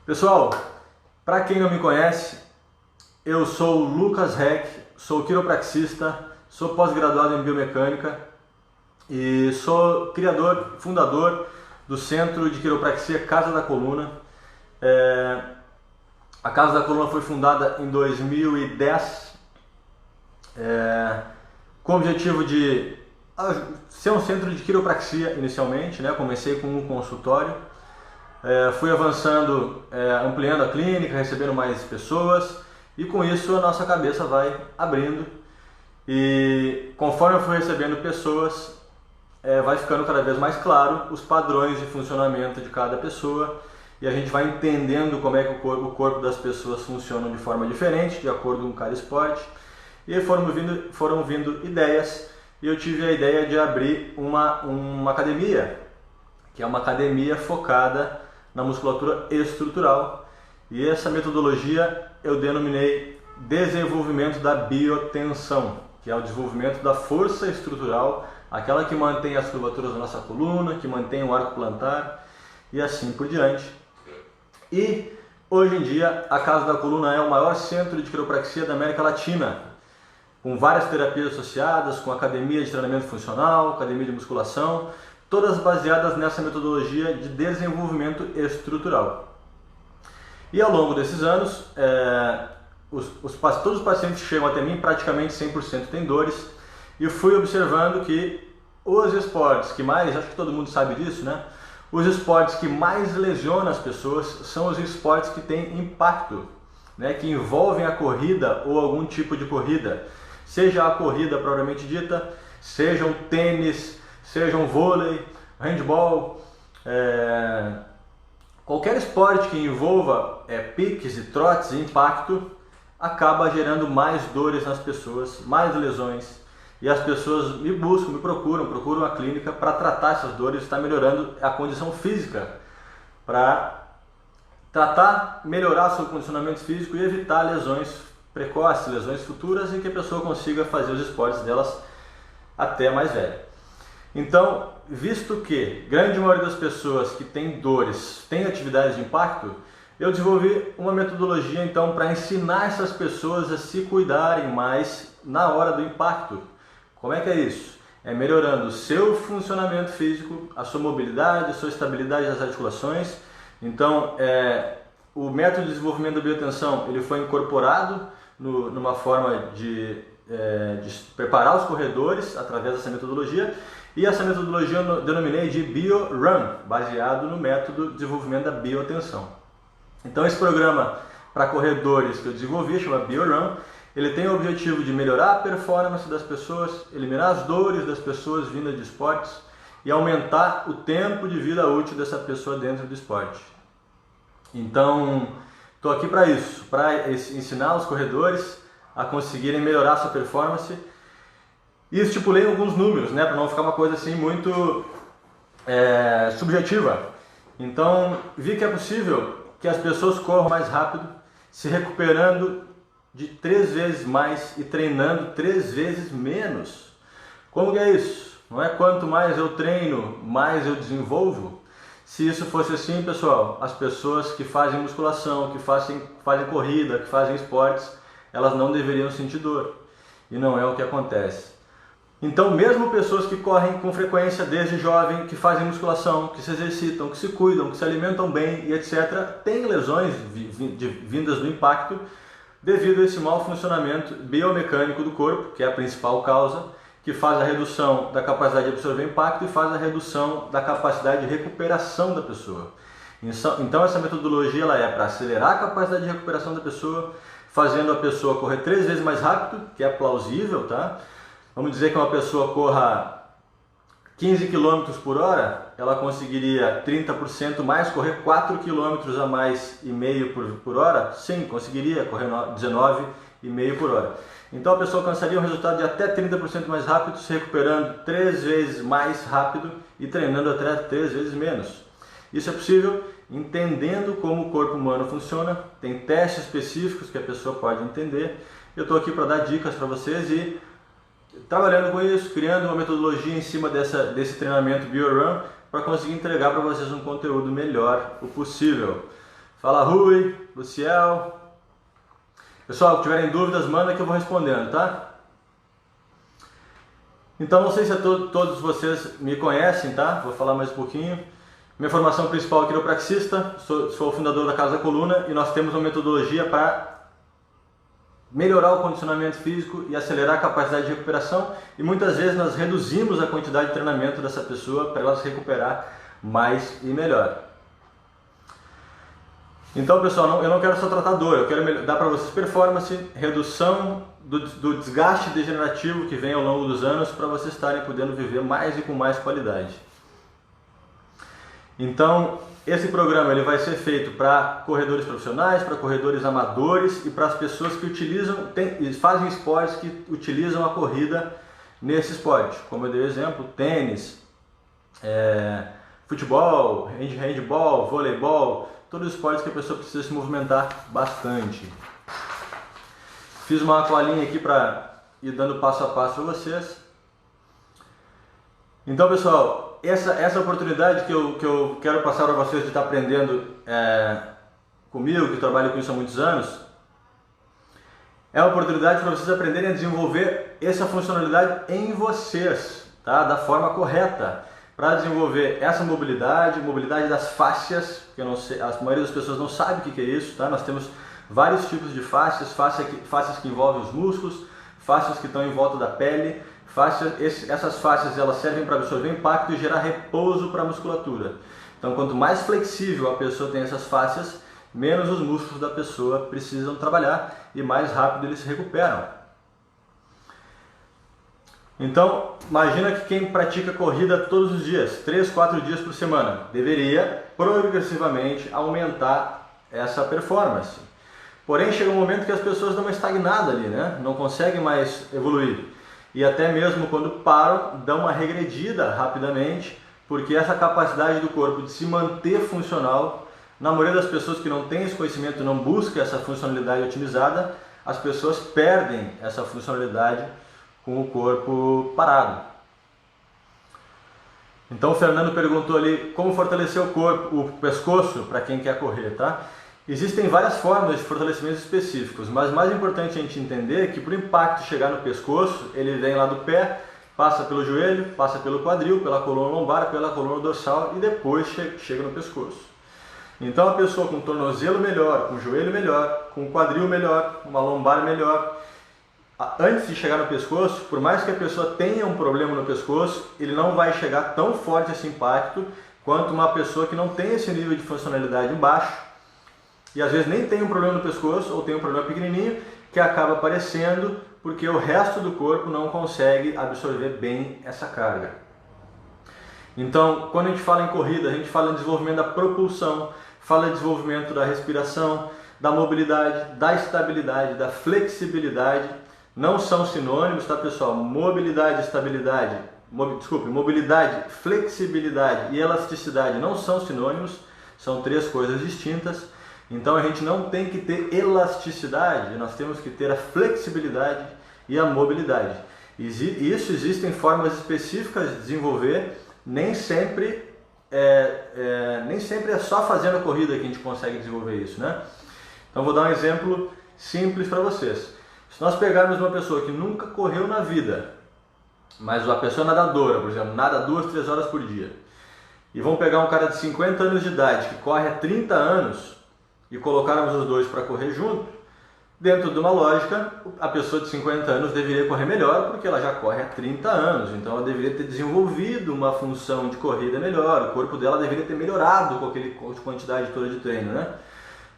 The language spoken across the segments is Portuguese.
Pessoal, para quem não me conhece, eu sou o Lucas Heck, sou quiropraxista, sou pós-graduado em biomecânica e sou criador, fundador do Centro de Quiropraxia Casa da Coluna. A Casa da Coluna foi fundada em 2010 com o objetivo de ser um centro de quiropraxia inicialmente, né? Comecei com um consultório. Fui avançando, ampliando a clínica, recebendo mais pessoas e com isso a nossa cabeça vai abrindo e conforme eu fui recebendo pessoas, vai ficando cada vez mais claro os padrões de funcionamento de cada pessoa e a gente vai entendendo como é que o corpo das pessoas funciona de forma diferente, de acordo com cada esporte. E aí foram vindo ideias e eu tive a ideia de abrir uma academia, que é uma academia focada na musculatura estrutural, e essa metodologia eu denominei desenvolvimento da biotensão, que é o desenvolvimento da força estrutural, aquela que mantém as curvaturas da nossa coluna, que mantém o arco plantar e assim por diante. E hoje em dia a Casa da Coluna é o maior centro de quiropraxia da América Latina, com várias terapias associadas, com academia de treinamento funcional, academia de musculação, todas baseadas nessa metodologia de desenvolvimento estrutural. E ao longo desses anos, todos os pacientes que chegam até mim, praticamente 100% têm dores, e fui observando que os esportes que mais, acho que todo mundo sabe disso, né? Os esportes que mais lesionam as pessoas são os esportes que têm impacto, né? Que envolvem a corrida ou algum tipo de corrida, seja a corrida propriamente dita, seja um tênis, seja um vôlei, handball, qualquer esporte que envolva piques e trotes e impacto acaba gerando mais dores nas pessoas, mais lesões, e as pessoas me buscam, me procuram a clínica para tratar essas dores, estar melhorando a condição física, para tratar, melhorar seu condicionamento físico e evitar lesões precoces, lesões futuras e que a pessoa consiga fazer os esportes delas até mais velha. Então, visto que grande maioria das pessoas que têm dores têm atividades de impacto, eu desenvolvi uma metodologia então para ensinar essas pessoas a se cuidarem mais na hora do impacto. Como é que é isso? É melhorando o seu funcionamento físico, a sua mobilidade, a sua estabilidade das articulações. Então, o método de desenvolvimento da biotensão ele foi incorporado numa forma de preparar os corredores através dessa metodologia. E essa metodologia eu denominei de BioRun, baseado no método de desenvolvimento da biotensão. Então esse programa para corredores que eu desenvolvi, chama BioRun, ele tem o objetivo de melhorar a performance das pessoas, eliminar as dores das pessoas vindas de esportes e aumentar o tempo de vida útil dessa pessoa dentro do esporte. Então, estou aqui para isso, para ensinar os corredores a conseguirem melhorar a sua performance. E estipulei alguns números, né, para não ficar uma coisa assim muito subjetiva. Então, vi que é possível que as pessoas corram mais rápido, se recuperando de 3 vezes mais e treinando 3 vezes menos. Como que é isso? Não é quanto mais eu treino, mais eu desenvolvo? Se isso fosse assim, pessoal, as pessoas que fazem musculação, que fazem corrida, que fazem esportes, elas não deveriam sentir dor. E não é o que acontece. Então, mesmo pessoas que correm com frequência desde jovem, que fazem musculação, que se exercitam, que se cuidam, que se alimentam bem e etc., têm lesões vindas do impacto devido a esse mau funcionamento biomecânico do corpo, que é a principal causa, que faz a redução da capacidade de absorver impacto e faz a redução da capacidade de recuperação da pessoa. Então, essa metodologia ela é para acelerar a capacidade de recuperação da pessoa, fazendo a pessoa correr 3 vezes mais rápido, que é plausível, tá? Vamos dizer que uma pessoa corra 15 km por hora, ela conseguiria 30% mais, correr 4 km a mais e meio por hora? Sim, conseguiria correr 19,5 por hora. Então a pessoa alcançaria um resultado de até 30% mais rápido, se recuperando 3 vezes mais rápido e treinando até 3 vezes menos. Isso é possível entendendo como o corpo humano funciona, tem testes específicos que a pessoa pode entender. Eu estou aqui para dar dicas para vocês e trabalhando com isso, criando uma metodologia em cima desse treinamento BioRun para conseguir entregar para vocês um conteúdo melhor o possível. Fala Rui, Luciel. Pessoal, que tiverem dúvidas, manda que eu vou respondendo, tá? Então, não sei se todos vocês me conhecem, tá? Vou falar mais um pouquinho. Minha formação principal é quiropraxista, sou o fundador da Casa da Coluna e nós temos uma metodologia para melhorar o condicionamento físico e acelerar a capacidade de recuperação, e muitas vezes nós reduzimos a quantidade de treinamento dessa pessoa para ela se recuperar mais e melhor. Então, pessoal, eu não quero só tratar dor, eu quero dar para vocês performance, redução do desgaste degenerativo que vem ao longo dos anos, para vocês estarem podendo viver mais e com mais qualidade. Então, esse programa ele vai ser feito para corredores profissionais, para corredores amadores e para as pessoas que fazem esportes que utilizam a corrida nesse esporte. Como eu dei exemplo, tênis, futebol, handball, voleibol, todos os esportes que a pessoa precisa se movimentar bastante. Fiz uma aqualinha aqui para ir dando passo a passo para vocês. Então, pessoal, essa oportunidade que eu quero passar para vocês de estar aprendendo comigo, que trabalho com isso há muitos anos, é uma oportunidade para vocês aprenderem a desenvolver essa funcionalidade em vocês, tá? Da forma correta, para desenvolver essa mobilidade das fáscias, que eu não sei, a maioria das pessoas não sabe o que é isso, tá? Nós temos vários tipos de fáscias, fáscias que envolvem os músculos, fáscias que estão em volta da pele. Essas fáscias elas servem para absorver impacto e gerar repouso para a musculatura. Então, quanto mais flexível a pessoa tem essas fáscias, menos os músculos da pessoa precisam trabalhar e mais rápido eles se recuperam. Então, imagina que quem pratica corrida todos os dias, 3, 4 dias por semana, deveria progressivamente aumentar essa performance. Porém, chega um momento que as pessoas dão uma estagnada ali, né? Não conseguem mais evoluir. E até mesmo quando param, dão uma regredida rapidamente, porque essa capacidade do corpo de se manter funcional, na maioria das pessoas que não têm esse conhecimento, não buscam essa funcionalidade otimizada, as pessoas perdem essa funcionalidade com o corpo parado. Então o Fernando perguntou ali como fortalecer o corpo, o pescoço, para quem quer correr, tá? Existem várias formas de fortalecimento específicos, mas o mais importante a gente entender é que para o impacto chegar no pescoço, ele vem lá do pé, passa pelo joelho, passa pelo quadril, pela coluna lombar, pela coluna dorsal e depois chega no pescoço. Então a pessoa com tornozelo melhor, com joelho melhor, com quadril melhor, uma lombar melhor, antes de chegar no pescoço, por mais que a pessoa tenha um problema no pescoço, ele não vai chegar tão forte esse impacto quanto uma pessoa que não tem esse nível de funcionalidade baixo, e às vezes nem tem um problema no pescoço ou tem um problema pequenininho que acaba aparecendo porque o resto do corpo não consegue absorver bem essa carga. Então, quando a gente fala em corrida, a gente fala em desenvolvimento da propulsão, fala em desenvolvimento da respiração, da mobilidade, da estabilidade, da flexibilidade. Não são sinônimos, tá, pessoal? Mobilidade, flexibilidade e elasticidade não são sinônimos, são 3 coisas distintas. Então a gente não tem que ter elasticidade, nós temos que ter a flexibilidade e a mobilidade. Existem formas específicas de desenvolver, nem sempre é só fazendo a corrida que a gente consegue desenvolver isso, né? Então vou dar um exemplo simples para vocês. Se nós pegarmos uma pessoa que nunca correu na vida, mas uma pessoa nadadora, por exemplo, nada 2, 3 horas por dia, e vamos pegar um cara de 50 anos de idade que corre há 30 anos, e colocarmos os dois para correr junto, dentro de uma lógica, a pessoa de 50 anos deveria correr melhor porque ela já corre há 30 anos, então ela deveria ter desenvolvido uma função de corrida melhor, o corpo dela deveria ter melhorado com aquela quantidade toda de treino, né?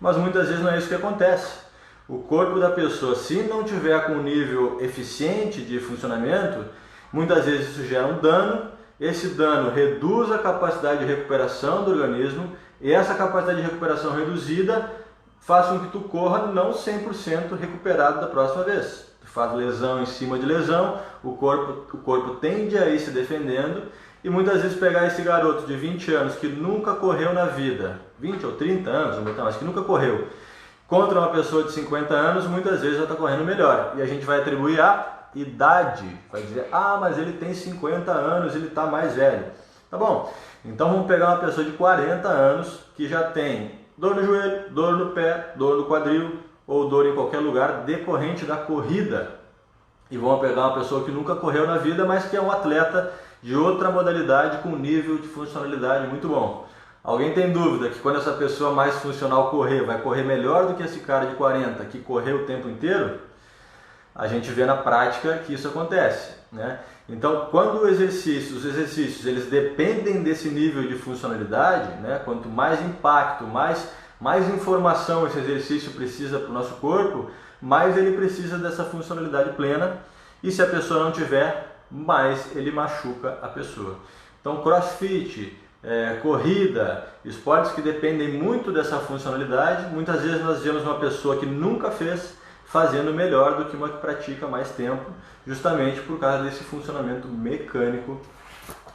Mas muitas vezes não é isso que acontece. O corpo da pessoa, se não tiver com um nível eficiente de funcionamento, muitas vezes isso gera um dano, esse dano reduz a capacidade de recuperação do organismo, e essa capacidade de recuperação reduzida faz com que tu corra não 100% recuperado da próxima vez. Tu faz lesão em cima de lesão, o corpo tende a ir se defendendo, e muitas vezes pegar esse garoto de 20 anos que nunca correu na vida, 20 ou 30 anos, mas que nunca correu, contra uma pessoa de 50 anos, muitas vezes já está correndo melhor. E a gente vai atribuir a idade, vai dizer, mas ele tem 50 anos, ele está mais velho. Tá bom, então vamos pegar uma pessoa de 40 anos que já tem dor no joelho, dor no pé, dor no quadril ou dor em qualquer lugar decorrente da corrida. E vão pegar uma pessoa que nunca correu na vida, mas que é um atleta de outra modalidade com nível de funcionalidade muito bom. Alguém tem dúvida que quando essa pessoa mais funcional correr, vai correr melhor do que esse cara de 40 que correu o tempo inteiro? A gente vê na prática que isso acontece, né? Então, quando os exercícios eles dependem desse nível de funcionalidade, né? Quanto mais impacto, mais informação esse exercício precisa para o nosso corpo, mais ele precisa dessa funcionalidade plena, e se a pessoa não tiver, mais ele machuca a pessoa. Então, crossfit, corrida, esportes que dependem muito dessa funcionalidade, muitas vezes nós vemos uma pessoa que nunca fez fazendo melhor do que uma que pratica mais tempo, justamente por causa desse funcionamento mecânico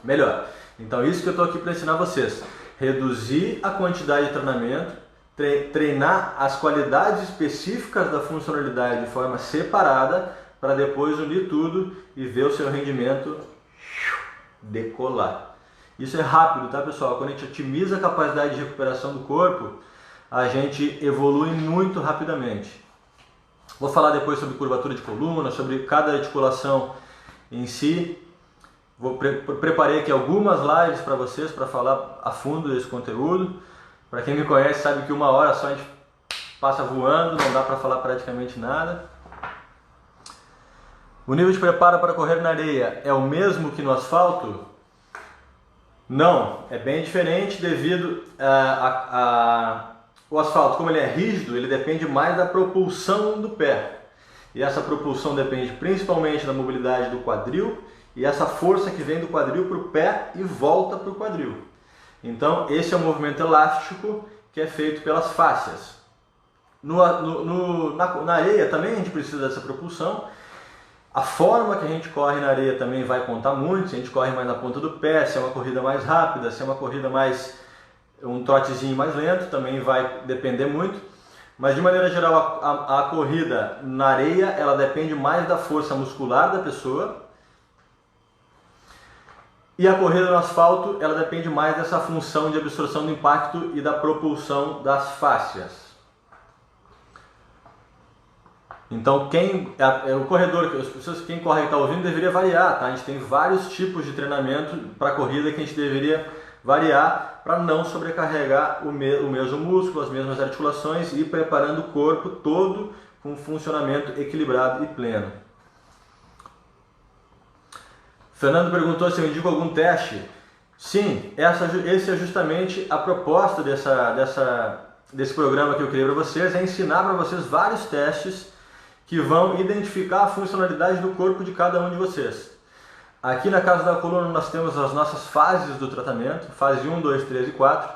melhor. Então, isso que eu estou aqui para ensinar vocês: reduzir a quantidade de treinamento, treinar as qualidades específicas da funcionalidade de forma separada, para depois unir tudo e ver o seu rendimento decolar. Isso é rápido, tá, pessoal? Quando a gente otimiza a capacidade de recuperação do corpo, a gente evolui muito rapidamente. Vou falar depois sobre curvatura de coluna, sobre cada articulação em si. Preparei aqui algumas lives para vocês, para falar a fundo desse conteúdo. Para quem me conhece sabe que 1 hora só a gente passa voando, não dá para falar praticamente nada. O nível de preparo para correr na areia é o mesmo que no asfalto? Não, é bem diferente devido o asfalto, como ele é rígido, ele depende mais da propulsão do pé. E essa propulsão depende principalmente da mobilidade do quadril e essa força que vem do quadril para o pé e volta para o quadril. Então, esse é um movimento elástico que é feito pelas fáscias. Na areia também a gente precisa dessa propulsão. A forma que a gente corre na areia também vai contar muito, se a gente corre mais na ponta do pé, se é uma corrida mais rápida, se é uma corrida mais um trotezinho mais lento, também vai depender muito. Mas de maneira geral a corrida na areia, ela depende mais da força muscular da pessoa. E a corrida no asfalto, ela depende mais dessa função de absorção do impacto e da propulsão das fáscias. Então, o corredor, as pessoas, quem corre e está ouvindo, deveria variar, tá? A gente tem vários tipos de treinamento para corrida que a gente deveria variar para não sobrecarregar o mesmo músculo, as mesmas articulações e ir preparando o corpo todo com um funcionamento equilibrado e pleno. Fernando perguntou se eu indico algum teste. Sim, esse é justamente a proposta desse programa que eu criei para vocês, é ensinar para vocês vários testes que vão identificar a funcionalidade do corpo de cada um de vocês. Aqui na Casa da Coluna nós temos as nossas fases do tratamento, fase 1, 2, 3 e 4.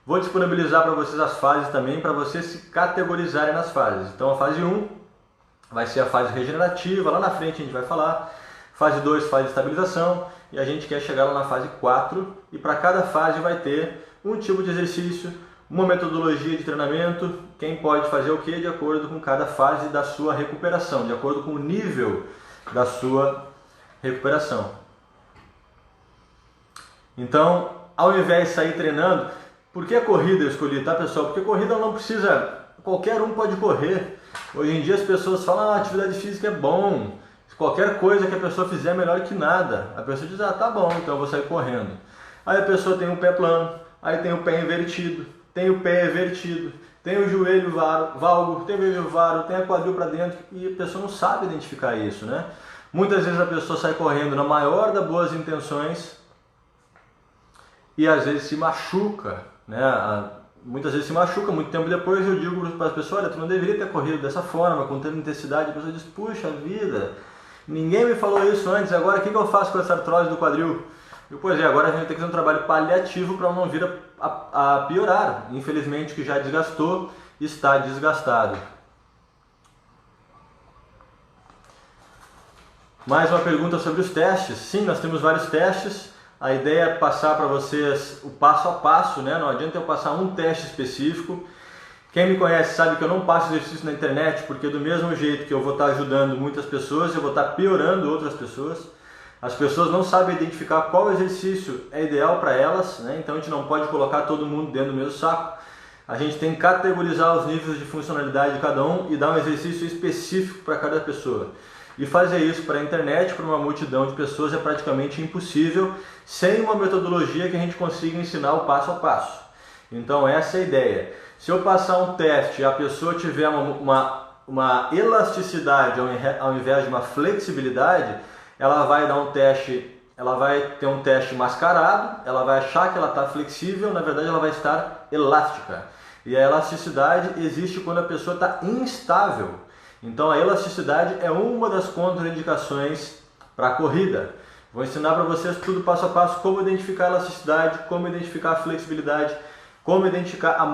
Vou disponibilizar para vocês as fases também, para vocês se categorizarem nas fases. Então a fase 1 vai ser a fase regenerativa, lá na frente a gente vai falar. Fase 2, fase de estabilização, e a gente quer chegar lá na fase 4, e para cada fase vai ter um tipo de exercício, uma metodologia de treinamento, quem pode fazer o que de acordo com cada fase da sua recuperação, de acordo com o nível da sua recuperação. Então, ao invés de sair treinando, por que a corrida eu escolhi, tá, pessoal? Porque a corrida não precisa, qualquer um pode correr. Hoje em dia as pessoas falam, a atividade física é bom, qualquer coisa que a pessoa fizer é melhor que nada. A pessoa diz, tá bom, então eu vou sair correndo. Aí a pessoa tem o pé plano, aí tem o pé invertido, tem o pé evertido, tem o joelho valgo, tem o joelho varo, tem a quadril para dentro, e a pessoa não sabe identificar isso, né? Muitas vezes a pessoa sai correndo na maior das boas intenções e às vezes se machuca, né? Muitas vezes se machuca, muito tempo depois eu digo para as pessoas, olha, tu não deveria ter corrido dessa forma, com tanta intensidade. A pessoa diz, puxa vida, ninguém me falou isso antes, agora o que eu faço com essa artrose do quadril? Pois é, agora a gente tem que fazer um trabalho paliativo para não vir a piorar. Infelizmente, o que já desgastou, está desgastado. Mais uma pergunta sobre os testes. Sim, nós temos vários testes. A ideia é passar para vocês o passo a passo, né? Não adianta eu passar um teste específico. Quem me conhece sabe que eu não passo exercício na internet, porque do mesmo jeito que eu vou estar ajudando muitas pessoas, eu vou estar piorando outras pessoas. As pessoas não sabem identificar qual exercício é ideal para elas, né? Então a gente não pode colocar todo mundo dentro do mesmo saco. a gente tem que categorizar os níveis de funcionalidade de cada um e dar um exercício específico para cada pessoa. E fazer isso para a internet, para uma multidão de pessoas, é praticamente impossível sem uma metodologia que a gente consiga ensinar o passo a passo. Então essa é a ideia. Se eu passar um teste e a pessoa tiver uma elasticidade ao invés de uma flexibilidade, ela vai dar um teste, ela vai ter um teste mascarado, ela vai achar que ela está flexível, na verdade ela vai estar elástica. E a elasticidade existe quando a pessoa está instável. Então a elasticidade é uma das contraindicações para a corrida. Vou ensinar para vocês tudo passo a passo, como identificar a elasticidade, como identificar a flexibilidade, como identificar a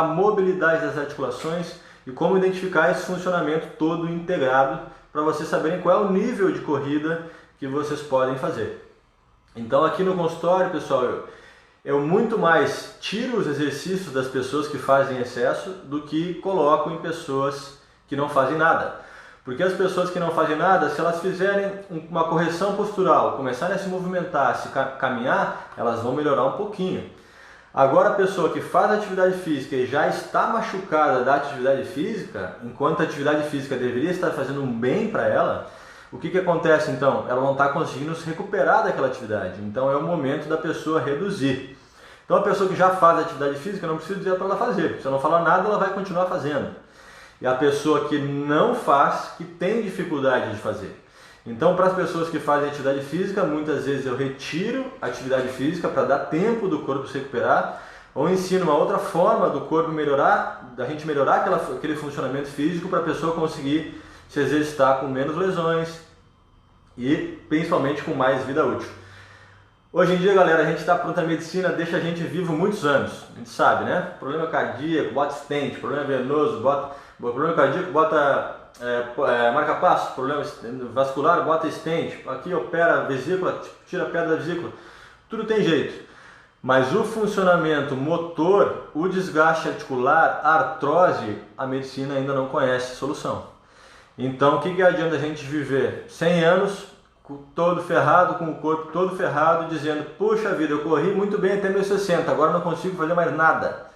mobilidade das articulações e como identificar esse funcionamento todo integrado para vocês saberem qual é o nível de corrida que vocês podem fazer. Então aqui no consultório, pessoal, eu muito mais tiro os exercícios das pessoas que fazem excesso do que coloco em pessoas que não fazem nada. Porque as pessoas que não fazem nada, se elas fizerem uma correção postural, começarem a se movimentar, a se caminhar, elas vão melhorar um pouquinho. Agora a pessoa que faz atividade física e já está machucada da atividade física, enquanto a atividade física deveria estar fazendo um bem para ela, o que acontece então? Ela não está conseguindo se recuperar daquela atividade, então é o momento da pessoa reduzir. Então a pessoa que já faz atividade física, não precisa dizer para ela fazer, se eu não falar nada ela vai continuar fazendo. E a pessoa que não faz, que tem dificuldade de fazer. Então, para as pessoas que fazem atividade física, muitas vezes eu retiro a atividade física para dar tempo do corpo se recuperar, ou ensino uma outra forma do corpo melhorar, da gente melhorar aquele funcionamento físico para a pessoa conseguir se exercitar com menos lesões e principalmente com mais vida útil. Hoje em dia, galera, a gente está pronto, a medicina deixa a gente vivo muitos anos, a gente sabe, né? Problema cardíaco, bota stent, problema venoso, problema cardíaco, bota marca-passo, problema vascular, bota stent, aqui opera a vesícula, tira a pedra da vesícula, tudo tem jeito. Mas o funcionamento motor, o desgaste articular, a artrose, a medicina ainda não conhece solução. Então, o que adianta a gente viver 100 anos todo ferrado, com o corpo todo ferrado, dizendo, puxa vida, eu corri muito bem até meus 60, agora não consigo fazer mais nada.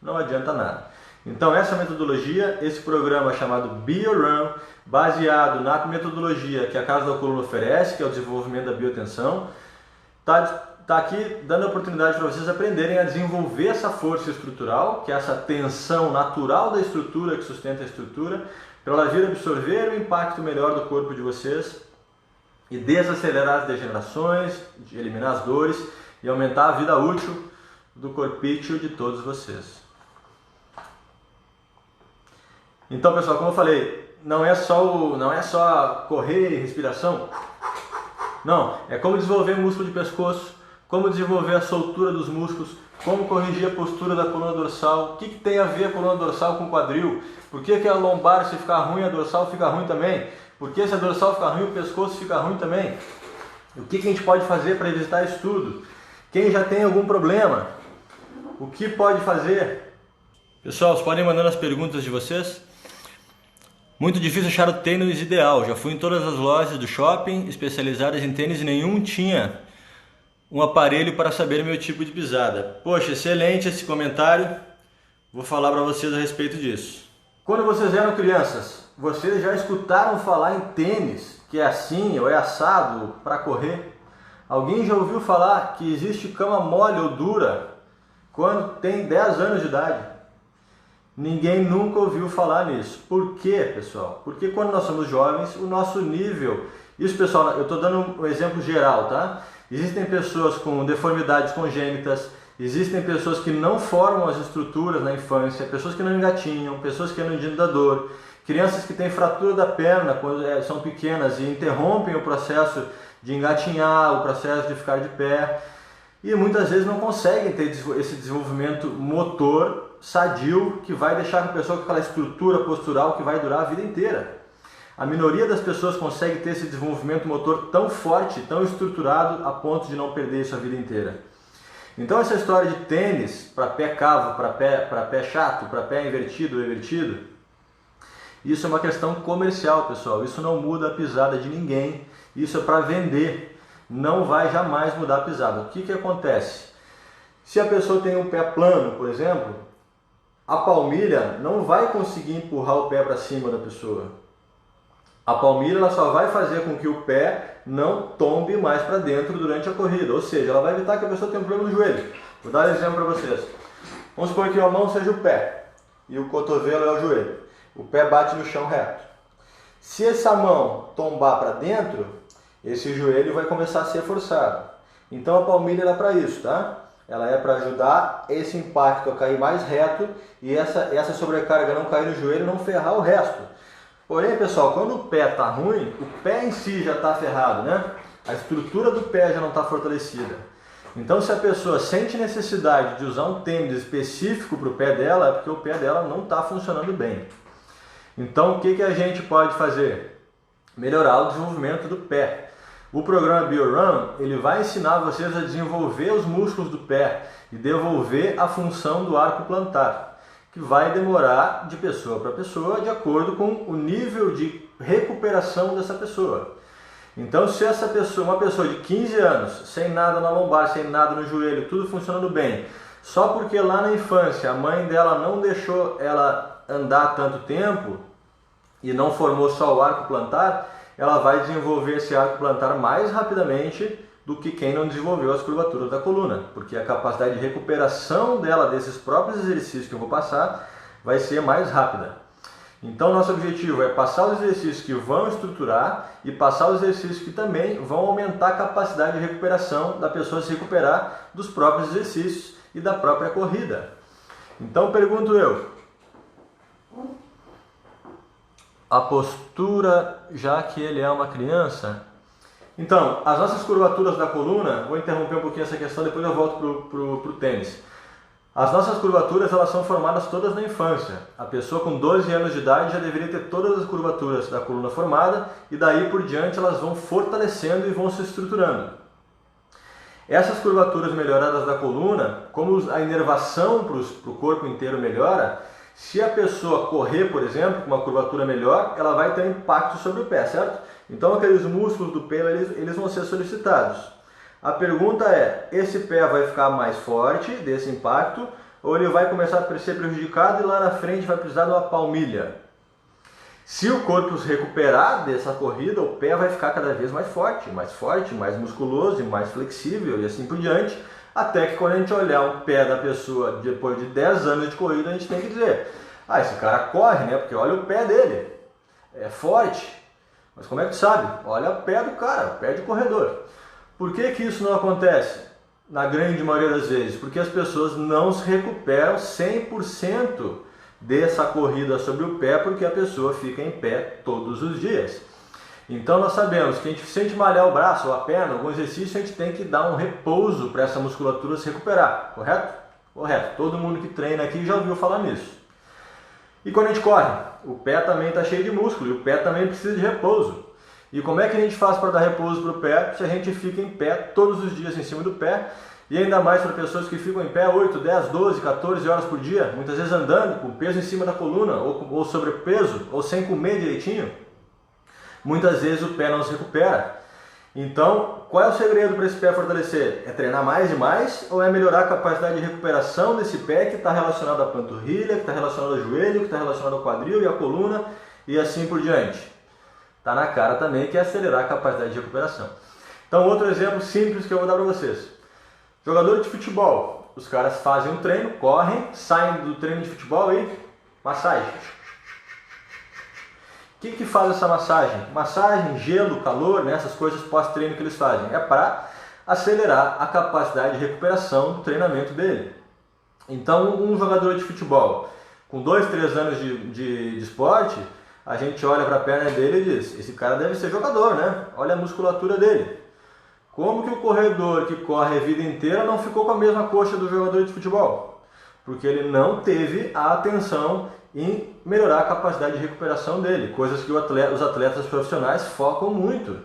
Não adianta nada. Então essa metodologia, esse programa chamado BioRun, baseado na metodologia que a Casa da Coluna oferece, que é o desenvolvimento da biotensão, está aqui dando a oportunidade para vocês aprenderem a desenvolver essa força estrutural, que é essa tensão natural da estrutura que sustenta a estrutura, para ela vir absorver o impacto melhor do corpo de vocês e desacelerar as degenerações, eliminar as dores e aumentar a vida útil do corpício de todos vocês. Então, pessoal, como eu falei, não é só correr e respiração. Não, é como desenvolver músculo de pescoço, como desenvolver a soltura dos músculos, como corrigir a postura da coluna dorsal. O que tem a ver a coluna dorsal com o quadril? Por que a lombar, se ficar ruim, a dorsal fica ruim também? Por que se a dorsal ficar ruim, o pescoço fica ruim também? O que a gente pode fazer para evitar isso tudo? Quem já tem algum problema, o que pode fazer? Pessoal, vocês podem mandando as perguntas de vocês. Muito difícil achar o tênis ideal. Já fui em todas as lojas do shopping especializadas em tênis e nenhum tinha um aparelho para saber o meu tipo de pisada. Poxa, excelente esse comentário. Vou falar para vocês a respeito disso. Quando vocês eram crianças, vocês já escutaram falar em tênis, que é assim ou é assado para correr? Alguém já ouviu falar que existe cama mole ou dura quando tem 10 anos de idade? Ninguém nunca ouviu falar nisso. Por quê, pessoal? Porque quando nós somos jovens, o nosso nível... Isso, pessoal, eu estou dando um exemplo geral, tá? Existem pessoas com deformidades congênitas, existem pessoas que não formam as estruturas na infância, pessoas que não engatinham, pessoas que não indicam da dor, crianças que têm fratura da perna quando são pequenas e interrompem o processo de engatinhar, o processo de ficar de pé, e muitas vezes não conseguem ter esse desenvolvimento motor sadio que vai deixar a pessoa com aquela estrutura postural que vai durar a vida inteira. A minoria das pessoas consegue ter esse desenvolvimento motor tão forte, tão estruturado, a ponto de não perder isso a vida inteira. Então essa história de tênis para pé cavo, para pé chato, para pé invertido ou revertido, isso é uma questão comercial, pessoal. Isso não muda a pisada de ninguém, isso é para vender. Não vai jamais mudar a pisada. O que acontece? Se a pessoa tem um pé plano, por exemplo, a palmilha não vai conseguir empurrar o pé para cima da pessoa. A palmilha ela só vai fazer com que o pé não tombe mais para dentro durante a corrida, ou seja, ela vai evitar que a pessoa tenha um problema no joelho. Vou dar um exemplo para vocês. Vamos supor que a mão seja o pé e o cotovelo é o joelho. O pé bate no chão reto. Se essa mão tombar para dentro, esse joelho vai começar a ser forçado. Então a palmilha é para isso, tá? Ela é para ajudar esse impacto a cair mais reto e essa sobrecarga não cair no joelho e não ferrar o resto. Porém, pessoal, quando o pé está ruim, o pé em si já está ferrado, né? A estrutura do pé já não está fortalecida. Então, se a pessoa sente necessidade de usar um tênis específico para o pé dela, é porque o pé dela não está funcionando bem. Então, o que a gente pode fazer? Melhorar o desenvolvimento do pé. O programa BioRun, ele vai ensinar vocês a desenvolver os músculos do pé e devolver a função do arco plantar, que vai demorar de pessoa para pessoa de acordo com o nível de recuperação dessa pessoa. Então, se essa pessoa, uma pessoa de 15 anos, sem nada na lombar, sem nada no joelho, tudo funcionando bem, só porque lá na infância a mãe dela não deixou ela andar tanto tempo e não formou só o arco plantar, ela vai desenvolver esse arco plantar mais rapidamente do que quem não desenvolveu as curvaturas da coluna, porque a capacidade de recuperação dela desses próprios exercícios que eu vou passar vai ser mais rápida. Então nosso objetivo é passar os exercícios que vão estruturar e passar os exercícios que também vão aumentar a capacidade de recuperação da pessoa se recuperar dos próprios exercícios e da própria corrida. Então pergunto eu, a postura, já que ele é uma criança? Então, as nossas curvaturas da coluna, vou interromper um pouquinho essa questão, depois eu volto pro tênis. As nossas curvaturas, elas são formadas todas na infância. A pessoa com 12 anos de idade já deveria ter todas as curvaturas da coluna formada e daí por diante elas vão fortalecendo e vão se estruturando. Essas curvaturas melhoradas da coluna, como a inervação para o corpo inteiro melhora, se a pessoa correr, por exemplo, com uma curvatura melhor, ela vai ter um impacto sobre o pé, certo? Então aqueles músculos do pé, eles vão ser solicitados. A pergunta é, esse pé vai ficar mais forte desse impacto ou ele vai começar a ser prejudicado e lá na frente vai precisar de uma palmilha? Se o corpo se recuperar dessa corrida, o pé vai ficar cada vez mais forte, mais musculoso e mais flexível e assim por diante, até que quando a gente olhar o pé da pessoa depois de 10 anos de corrida, a gente tem que dizer, esse cara corre, né? Porque olha o pé dele, é forte. Mas como é que tu sabe? Olha o pé do cara, o pé de corredor. Por que isso não acontece? Na grande maioria das vezes, porque as pessoas não se recuperam 100% dessa corrida sobre o pé, porque a pessoa fica em pé todos os dias. Então nós sabemos que se a gente malhar o braço ou a perna, algum exercício, a gente tem que dar um repouso para essa musculatura se recuperar, correto? Correto. Todo mundo que treina aqui já ouviu falar nisso. E quando a gente corre, o pé também está cheio de músculo e o pé também precisa de repouso. E como é que a gente faz para dar repouso para o pé se a gente fica em pé todos os dias em cima do pé? E ainda mais para pessoas que ficam em pé 8, 10, 12, 14 horas por dia, muitas vezes andando com peso em cima da coluna ou sobrepeso ou sem comer direitinho. Muitas vezes o pé não se recupera. Então, qual é o segredo para esse pé fortalecer? É treinar mais e mais ou é melhorar a capacidade de recuperação desse pé que está relacionado à panturrilha, que está relacionado ao joelho, que está relacionado ao quadril e à coluna e assim por diante? Está na cara também que é acelerar a capacidade de recuperação. Então, outro exemplo simples que eu vou dar para vocês. Jogador de futebol. Os caras fazem um treino, correm, saem do treino de futebol e massagem. O que faz essa massagem? Massagem, gelo, calor, essas coisas pós-treino que eles fazem. É para acelerar a capacidade de recuperação do treinamento dele. Então, um jogador de futebol com 2, 3 anos de esporte, a gente olha para a perna dele e diz, esse cara deve ser jogador, né? Olha a musculatura dele. Como que o corredor que corre a vida inteira não ficou com a mesma coxa do jogador de futebol? Porque ele não teve a atenção em melhorar a capacidade de recuperação dele, coisas que os atletas profissionais focam muito.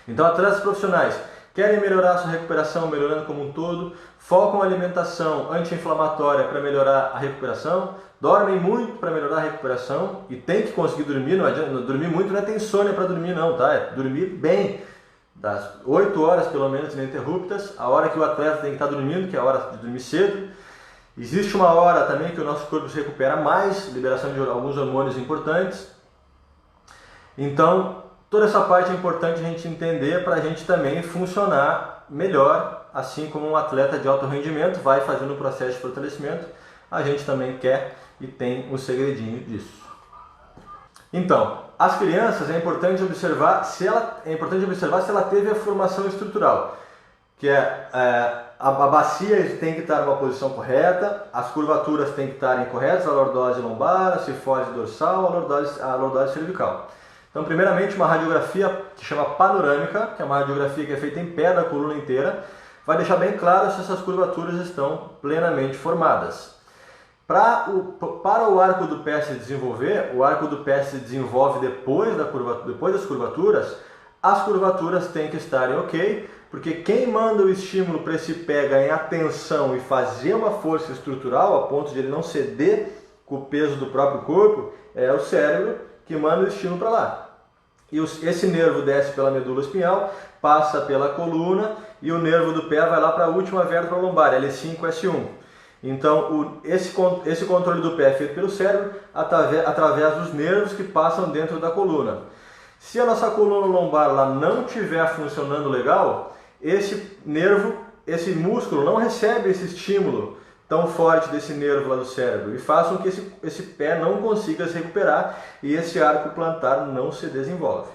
Então, atletas profissionais querem melhorar a sua recuperação, melhorando como um todo, focam a alimentação anti-inflamatória para melhorar a recuperação, dormem muito para melhorar a recuperação e tem que conseguir dormir, não adianta, dormir muito não é ter insônia para dormir não, tá? É dormir bem, das 8 horas pelo menos ininterruptas, a hora que o atleta tem que estar dormindo, que é a hora de dormir cedo. Existe uma hora também que o nosso corpo se recupera mais, liberação de alguns hormônios importantes. Então, toda essa parte é importante a gente entender para a gente também funcionar melhor, assim como um atleta de alto rendimento vai fazendo o processo de fortalecimento, a gente também quer e tem um segredinho disso. Então, as crianças é importante observar se ela teve a formação estrutural, que a bacia tem que estar numa posição correta, as curvaturas têm que estar corretas, a lordose lombar, a cifose dorsal, a lordose cervical. Então, primeiramente, uma radiografia que chama panorâmica, que é uma radiografia que é feita em pé da coluna inteira, vai deixar bem claro se essas curvaturas estão plenamente formadas. Para o arco do pé se desenvolver, o arco do pé se desenvolve depois das curvaturas, as curvaturas têm que estarem ok, porque quem manda o estímulo para esse pé ganhar tensão e fazer uma força estrutural a ponto de ele não ceder com o peso do próprio corpo é o cérebro que manda o estímulo para lá. E esse nervo desce pela medula espinhal, passa pela coluna e o nervo do pé vai lá para a última vértebra lombar, L5, S1. Então, esse controle do pé é feito pelo cérebro através dos nervos que passam dentro da coluna. Se a nossa coluna lombar lá não estiver funcionando legal, esse músculo não recebe esse estímulo tão forte desse nervo lá do cérebro e façam que esse pé não consiga se recuperar e esse arco plantar não se desenvolve.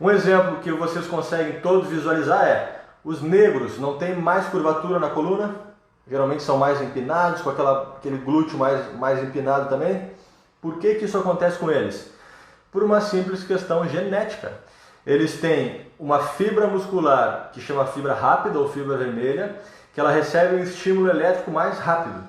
Um exemplo que vocês conseguem todos visualizar é os negros não têm mais curvatura na coluna, geralmente são mais empinados, com aquele glúteo mais empinado também. Por que isso acontece com eles? Por uma simples questão genética. Eles têm uma fibra muscular que chama fibra rápida ou fibra vermelha, que ela recebe um estímulo elétrico mais rápido.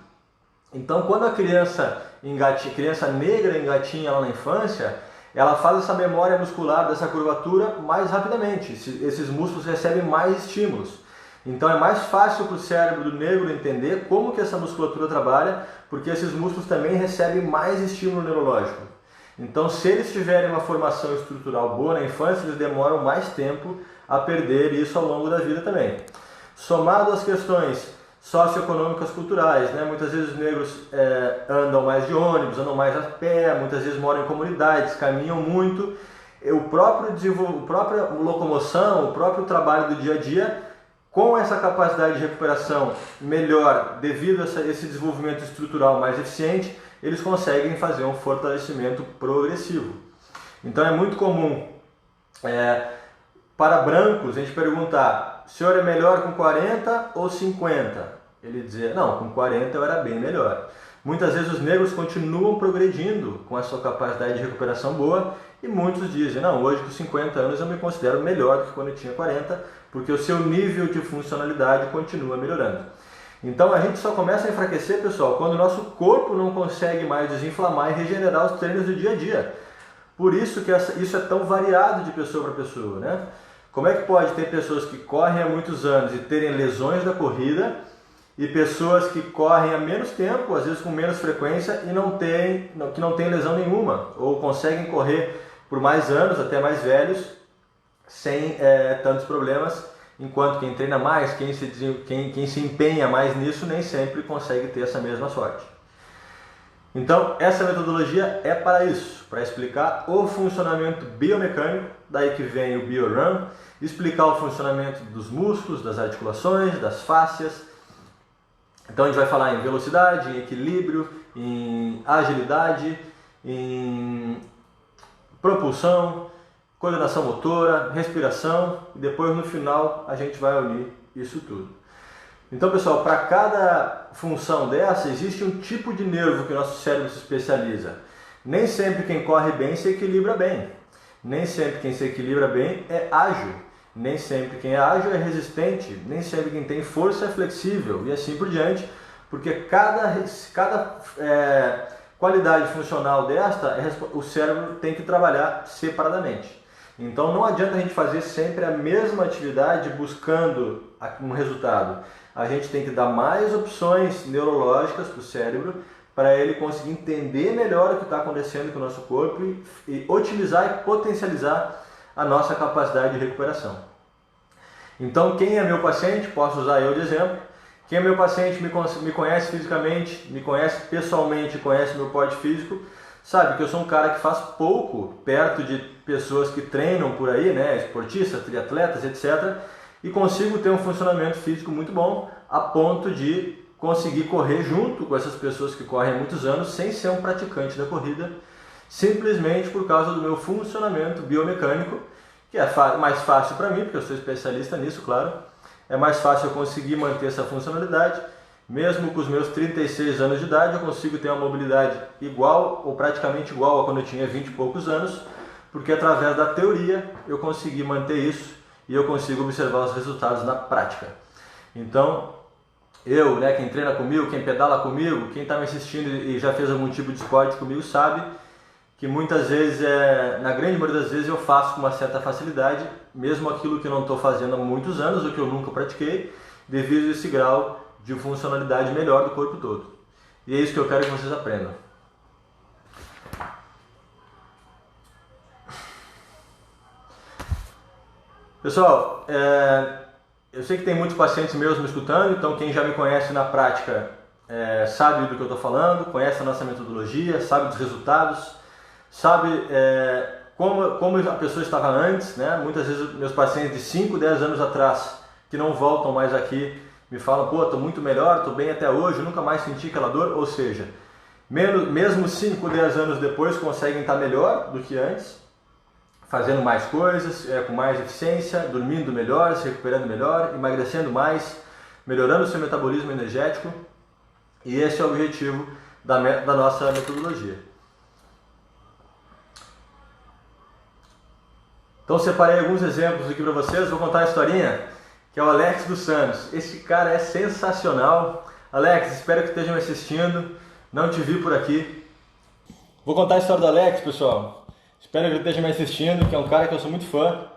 Então, quando a criança negra engatinha lá na infância, ela faz essa memória muscular dessa curvatura mais rapidamente. Esses músculos recebem mais estímulos. Então, é mais fácil para o cérebro do negro entender como que essa musculatura trabalha, porque esses músculos também recebem mais estímulo neurológico. Então, se eles tiverem uma formação estrutural boa na infância, eles demoram mais tempo a perder isso ao longo da vida também. Somado às questões socioeconômicas culturais, né? Muitas vezes os negros andam mais de ônibus, andam mais a pé, muitas vezes moram em comunidades, caminham muito. A própria locomoção, o próprio trabalho do dia a dia, com essa capacidade de recuperação melhor, devido a esse desenvolvimento estrutural mais eficiente, eles conseguem fazer um fortalecimento progressivo. Então é muito comum para brancos a gente perguntar: o senhor é melhor com 40 ou 50? Ele dizer: não, com 40 eu era bem melhor. Muitas vezes os negros continuam progredindo com a sua capacidade de recuperação boa e muitos dizem: não, hoje com 50 anos eu me considero melhor do que quando eu tinha 40, porque o seu nível de funcionalidade continua melhorando. Então a gente só começa a enfraquecer, pessoal, quando o nosso corpo não consegue mais desinflamar e regenerar os treinos do dia a dia. Por isso que isso é tão variado de pessoa para pessoa, né? Como é que pode ter pessoas que correm há muitos anos e terem lesões da corrida e pessoas que correm há menos tempo, às vezes com menos frequência, e que não tem lesão nenhuma, ou conseguem correr por mais anos, até mais velhos, sem tantos problemas, enquanto quem treina mais, quem se empenha mais nisso, nem sempre consegue ter essa mesma sorte. Então, essa metodologia é para isso, para explicar o funcionamento biomecânico, daí que vem o BioRun, explicar o funcionamento dos músculos, das articulações, das fáscias. Então a gente vai falar em velocidade, em equilíbrio, em agilidade, em propulsão, coordenação motora, respiração, e depois no final a gente vai unir isso tudo. Então, pessoal, para cada função dessa existe um tipo de nervo que o nosso cérebro se especializa. Nem sempre quem corre bem se equilibra bem. Nem sempre quem se equilibra bem é ágil. Nem sempre quem é ágil é resistente. Nem sempre quem tem força é flexível. E assim por diante, porque cada qualidade funcional desta, o cérebro tem que trabalhar separadamente. Então não adianta a gente fazer sempre a mesma atividade buscando um resultado. A gente tem que dar mais opções neurológicas para o cérebro para ele conseguir entender melhor o que está acontecendo com o nosso corpo e otimizar e potencializar a nossa capacidade de recuperação. Então, quem é meu paciente, posso usar eu de exemplo. Quem é meu paciente me conhece fisicamente, me conhece pessoalmente, conhece meu porte físico, sabe que eu sou um cara que faz pouco perto de pessoas que treinam por aí, né, esportistas, triatletas, etc. E consigo ter um funcionamento físico muito bom a ponto de conseguir correr junto com essas pessoas que correm há muitos anos sem ser um praticante da corrida, simplesmente por causa do meu funcionamento biomecânico, que é mais fácil para mim, porque eu sou especialista nisso, claro. É mais fácil eu conseguir manter essa funcionalidade. Mesmo com os meus 36 anos de idade, eu consigo ter uma mobilidade igual ou praticamente igual a quando eu tinha 20 e poucos anos, porque através da teoria eu consegui manter isso e eu consigo observar os resultados na prática. Então, eu, né, quem treina comigo, quem pedala comigo, quem está me assistindo e já fez algum tipo de esporte comigo sabe que muitas vezes, na grande maioria das vezes, eu faço com uma certa facilidade, mesmo aquilo que eu não estou fazendo há muitos anos ou que eu nunca pratiquei, devido a esse grau de funcionalidade melhor do corpo todo. E é isso que eu quero que vocês aprendam. Pessoal, eu sei que tem muitos pacientes meus me escutando, então quem já me conhece na prática sabe do que eu estou falando, conhece a nossa metodologia, sabe dos resultados, sabe como a pessoa estava antes, né? Muitas vezes meus pacientes de 5, 10 anos atrás, que não voltam mais aqui, me falam, pô, estou muito melhor, estou bem até hoje, nunca mais senti aquela dor, ou seja, mesmo 5, 10 anos depois conseguem estar melhor do que antes, fazendo mais coisas, com mais eficiência, dormindo melhor, se recuperando melhor, emagrecendo mais, melhorando o seu metabolismo energético, e esse é o objetivo da nossa metodologia. Então separei alguns exemplos aqui para vocês, vou contar uma historinha, que é o Alex dos Santos. Esse cara é sensacional. Alex, espero que esteja me assistindo, não te vi por aqui. Vou contar a história do Alex, pessoal. Espero que ele esteja me assistindo, que é um cara que eu sou muito fã.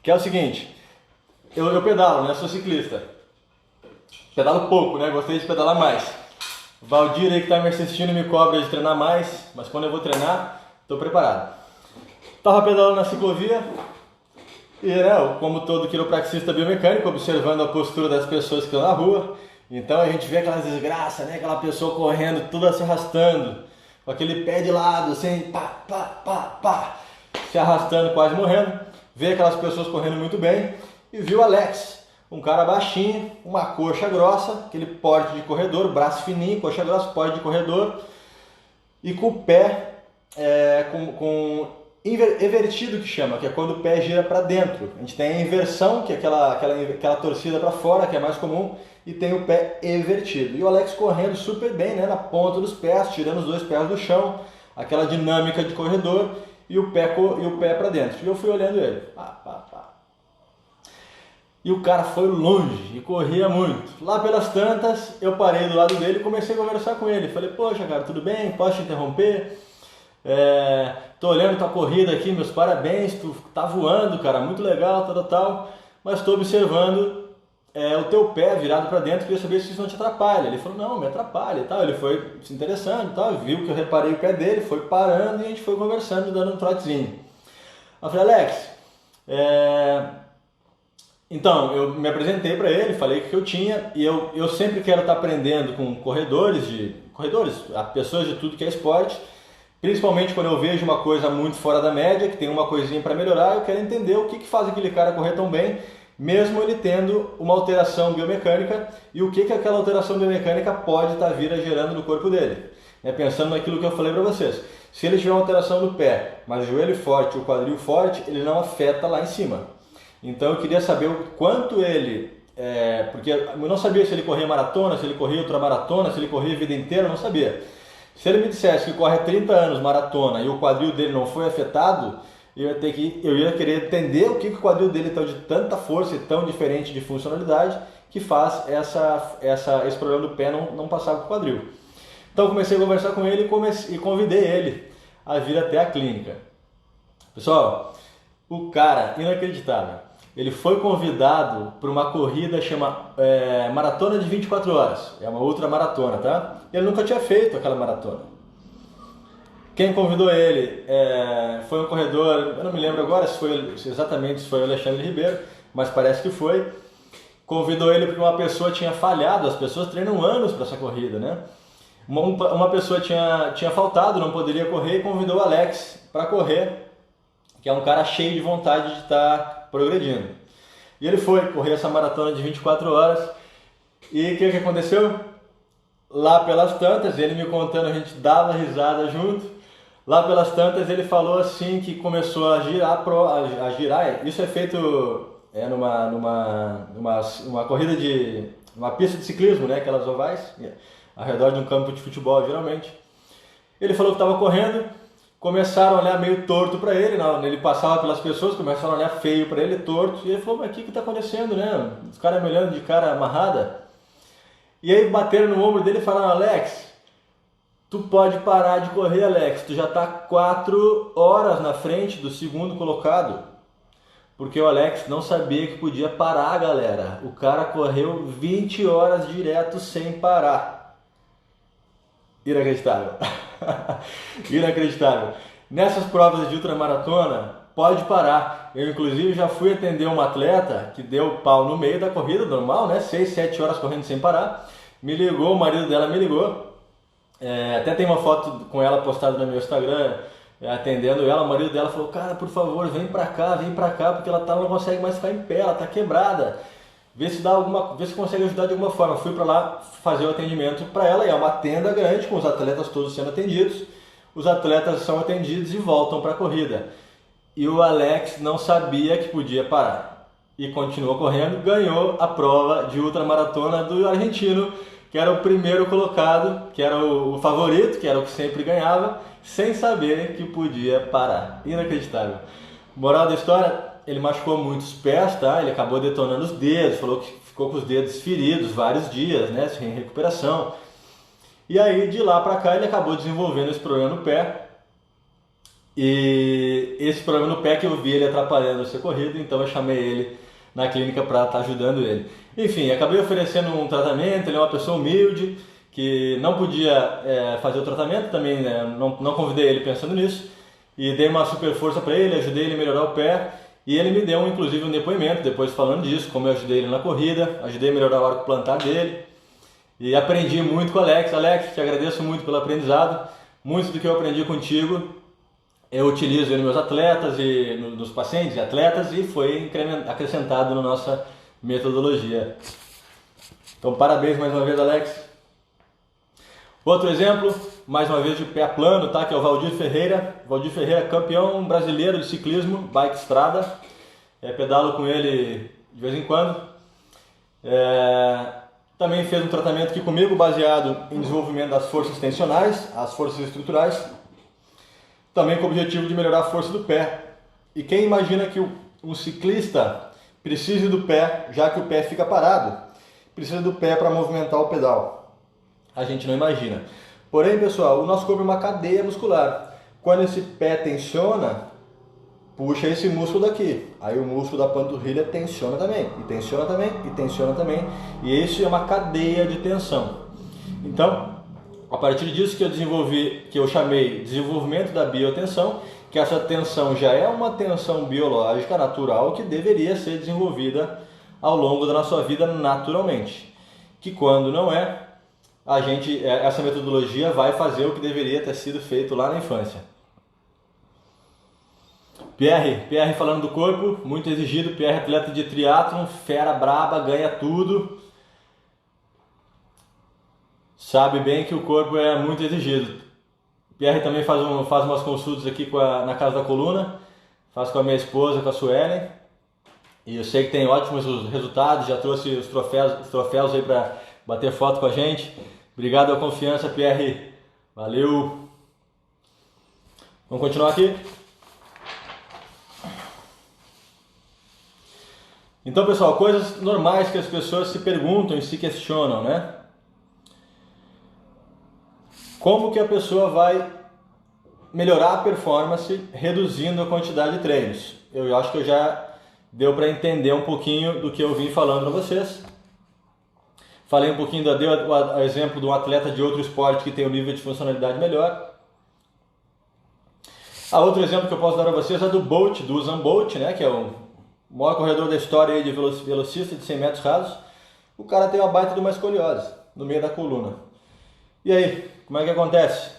Que é o seguinte, eu pedalo, né? Sou ciclista. Pedalo pouco, né? Gostaria de pedalar mais. O Valdir aí que está me assistindo me cobra de treinar mais, mas quando eu vou treinar, estou preparado. Estava pedalando na ciclovia e, né, como todo quiropraxista biomecânico, observando a postura das pessoas que estão na rua. Então a gente vê aquelas desgraças, né? Aquela pessoa correndo, toda se arrastando, com aquele pé de lado, assim, pá, pá, pá, pá, se arrastando, quase morrendo. Vê aquelas pessoas correndo muito bem e viu o Alex, um cara baixinho, uma coxa grossa, aquele porte de corredor, braço fininho, coxa grossa, porte de corredor, e com o pé invertido, que chama, que é quando o pé gira para dentro. A gente tem a inversão, que é aquela torcida para fora, que é mais comum, e tem o pé invertido. E o Alex correndo super bem, né, na ponta dos pés, tirando os dois pés do chão, aquela dinâmica de corredor, e o pé para dentro. E eu fui olhando ele. Pá, pá, pá. E o cara foi longe e corria muito. Lá pelas tantas, eu parei do lado dele e comecei a conversar com ele. Falei, poxa, cara, tudo bem? Posso te interromper? Tô olhando tua corrida aqui, meus parabéns, tu tá voando, cara, muito legal, tal, mas estou observando o teu pé virado para dentro, queria saber se isso não te atrapalha. Ele falou, não, me atrapalha e tal. Ele foi se interessando e tal, viu que eu reparei o pé dele, foi parando e a gente foi conversando, dando um trotezinho. Eu falei, Alex, então, eu me apresentei para ele, falei o que eu tinha, e eu sempre quero estar aprendendo com corredores, pessoas de tudo que é esporte, principalmente quando eu vejo uma coisa muito fora da média, que tem uma coisinha para melhorar, eu quero entender o que faz aquele cara correr tão bem, mesmo ele tendo uma alteração biomecânica, e o que aquela alteração biomecânica pode estar gerando no corpo dele. Pensando naquilo que eu falei para vocês. Se ele tiver uma alteração no pé, mas o joelho forte, o quadril forte, ele não afeta lá em cima. Então eu queria saber o quanto ele, porque eu não sabia se ele corria maratona, se ele corria ultramaratona, se ele corria a vida inteira, eu não sabia. Se ele me dissesse que corre há 30 anos maratona e o quadril desse não foi afetado, eu ia querer entender o que o quadril dele tem de tanta força e tão diferente de funcionalidade que faz esse problema do pé não passar para o quadril. Então eu comecei a conversar com ele e convidei ele a vir até a clínica. Pessoal, o cara, inacreditável. Ele foi convidado para uma corrida chama Maratona de 24 horas. É uma outra maratona, tá? Ele nunca tinha feito aquela maratona. Quem convidou ele foi um corredor, eu não me lembro agora se foi exatamente o Alexandre Ribeiro, mas parece que foi. convidou ele porque uma pessoa tinha falhado. As pessoas treinam anos para essa corrida, né? Uma pessoa tinha faltado, não poderia correr, e convidou o Alex para correr, que é um cara cheio de vontade de estar progredindo. E ele foi correr essa maratona de 24 horas. E o que aconteceu? Lá pelas tantas, ele me contando, a gente dava risada junto. Lá pelas tantas ele falou assim que começou a girar. Isso é feito numa corrida uma pista de ciclismo, né? Aquelas ovais, ao redor de um campo de futebol, geralmente. Ele falou que estava correndo, começaram a olhar meio torto para ele, ele passava pelas pessoas, começaram a olhar feio para ele, torto, e ele falou, mas o que está acontecendo, né? Os caras me olhando de cara amarrada. E aí bateram no ombro dele e falaram, Alex, tu pode parar de correr, Alex, tu já está 4 horas na frente do segundo colocado. Porque o Alex não sabia que podia parar, galera. O cara correu 20 horas direto sem parar. Inacreditável. Inacreditável. Nessas provas de ultramaratona, pode parar. Eu, inclusive, já fui atender uma atleta que deu pau no meio da corrida, normal, né? 6, 7 horas correndo sem parar. Me ligou, o marido dela me ligou. Até tem uma foto com ela postada no meu Instagram, atendendo ela. O marido dela falou, cara, por favor, vem pra cá, porque ela não consegue mais ficar em pé, ela tá quebrada. Vê se consegue ajudar de alguma forma. Fui para lá fazer o atendimento para ela, e é uma tenda grande com os atletas todos sendo atendidos. Os atletas são atendidos e voltam para a corrida. E o Alex não sabia que podia parar. E continuou correndo, ganhou a prova de ultramaratona do argentino, que era o primeiro colocado, que era o favorito, que era o que sempre ganhava, sem saber que podia parar. Inacreditável. Moral da história, ele machucou muitos pés, tá? Ele acabou detonando os dedos, falou que ficou com os dedos feridos vários dias, né? Sem recuperação. E aí, de lá pra cá, ele acabou desenvolvendo esse problema no pé. E esse problema no pé que eu vi ele atrapalhando essa corrida, então eu chamei ele na clínica para estar ajudando ele. Enfim, acabei oferecendo um tratamento. Ele é uma pessoa humilde, que não podia fazer o tratamento, também não convidei ele pensando nisso. E dei uma super força para ele, ajudei ele a melhorar o pé. E ele me deu, inclusive, um depoimento, depois falando disso, como eu ajudei ele na corrida, ajudei a melhorar o arco plantar dele. E aprendi muito com o Alex. Alex, te agradeço muito pelo aprendizado. Muito do que eu aprendi contigo, eu utilizo nos meus atletas, e nos pacientes e atletas, e foi acrescentado na nossa metodologia. Então, parabéns mais uma vez, Alex. Outro exemplo, mais uma vez de pé plano, tá? Que é o Valdir Ferreira. Valdir Ferreira, campeão brasileiro de ciclismo, bike estrada. Pedalo com ele de vez em quando. Também fez um tratamento aqui comigo, baseado em desenvolvimento das forças tensionais, as forças estruturais. Também com o objetivo de melhorar a força do pé. E quem imagina que um ciclista precise do pé, já que o pé fica parado, precisa do pé para movimentar o pedal? A gente não imagina. Porém, pessoal, o nosso corpo é uma cadeia muscular. Quando esse pé tensiona, puxa esse músculo daqui. Aí o músculo da panturrilha tensiona também, e tensiona também, e tensiona também. E isso é uma cadeia de tensão. Então, a partir disso que eu desenvolvi, que eu chamei desenvolvimento da biotensão, que essa tensão já é uma tensão biológica natural que deveria ser desenvolvida ao longo da nossa vida naturalmente. Que quando não é, essa metodologia vai fazer o que deveria ter sido feito lá na infância. Pierre falando do corpo, muito exigido. Pierre, atleta de triatlon, fera braba, ganha tudo. Sabe bem que o corpo é muito exigido. Pierre também faz umas consultas aqui na Casa da Coluna, faz com a minha esposa, com a Suelen, e eu sei que tem ótimos resultados, já trouxe os troféus aí para bater foto com a gente. Obrigado pela confiança, Pierre. Valeu. Vamos continuar aqui? Então, pessoal, coisas normais que as pessoas se perguntam e se questionam, né? Como que a pessoa vai melhorar a performance reduzindo a quantidade de treinos? Eu acho que já deu para entender um pouquinho do que eu vim falando para vocês. Falei um pouquinho, dei o exemplo de um atleta de outro esporte que tem um nível de funcionalidade melhor. Outro exemplo que eu posso dar para vocês é do Bolt, do Usain Bolt, né? Que é o maior corredor da história aí de velocista de 100 metros rasos, o cara tem uma baita de uma escoliose no meio da coluna. E aí, como é que acontece?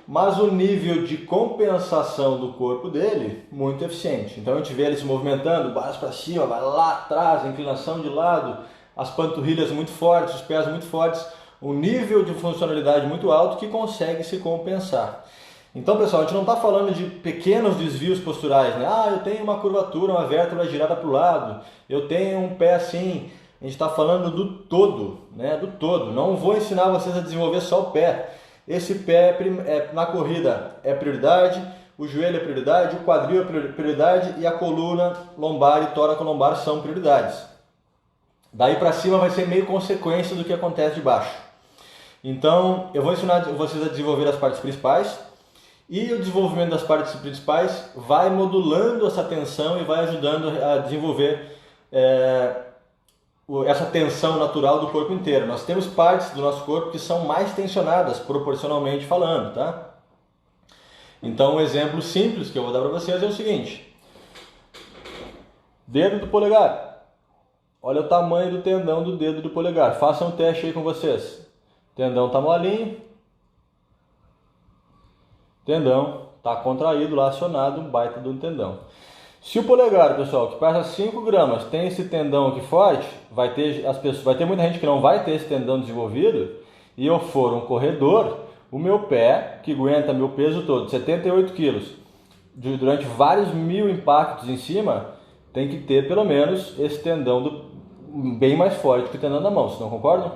Mas o nível de compensação do corpo dele, muito eficiente. Então a gente vê ele se movimentando, braço para cima, vai lá atrás, inclinação de lado, as panturrilhas muito fortes, os pés muito fortes, um nível de funcionalidade muito alto que consegue se compensar. Então, pessoal, a gente não está falando de pequenos desvios posturais, né? Ah, eu tenho uma curvatura, uma vértebra girada para o lado, eu tenho um pé assim. A gente está falando do todo, né? Do todo. Não vou ensinar vocês a desenvolver só o pé. Esse pé na corrida é prioridade, o joelho é prioridade, o quadril é prioridade e a coluna lombar e tórax lombar são prioridades. Daí para cima vai ser meio consequência do que acontece de baixo. Então, eu vou ensinar vocês a desenvolver as partes principais. E o desenvolvimento das partes principais vai modulando essa tensão e vai ajudando a desenvolver essa tensão natural do corpo inteiro. Nós temos partes do nosso corpo que são mais tensionadas, proporcionalmente falando, tá? Então, um exemplo simples que eu vou dar para vocês é o seguinte. Dedo do polegar. Olha o tamanho do tendão do dedo do polegar. Façam um teste aí com vocês. O tendão está molinho. Tendão está contraído, lá acionado, um baita do tendão. Se o polegar, pessoal, que pesa 5 gramas, tem esse tendão aqui forte, vai ter muita gente que não vai ter esse tendão desenvolvido, e eu for um corredor, o meu pé, que aguenta meu peso todo, 78 quilos, durante vários mil impactos em cima, tem que ter pelo menos esse tendão bem mais forte que o tendão da mão, vocês não concordam?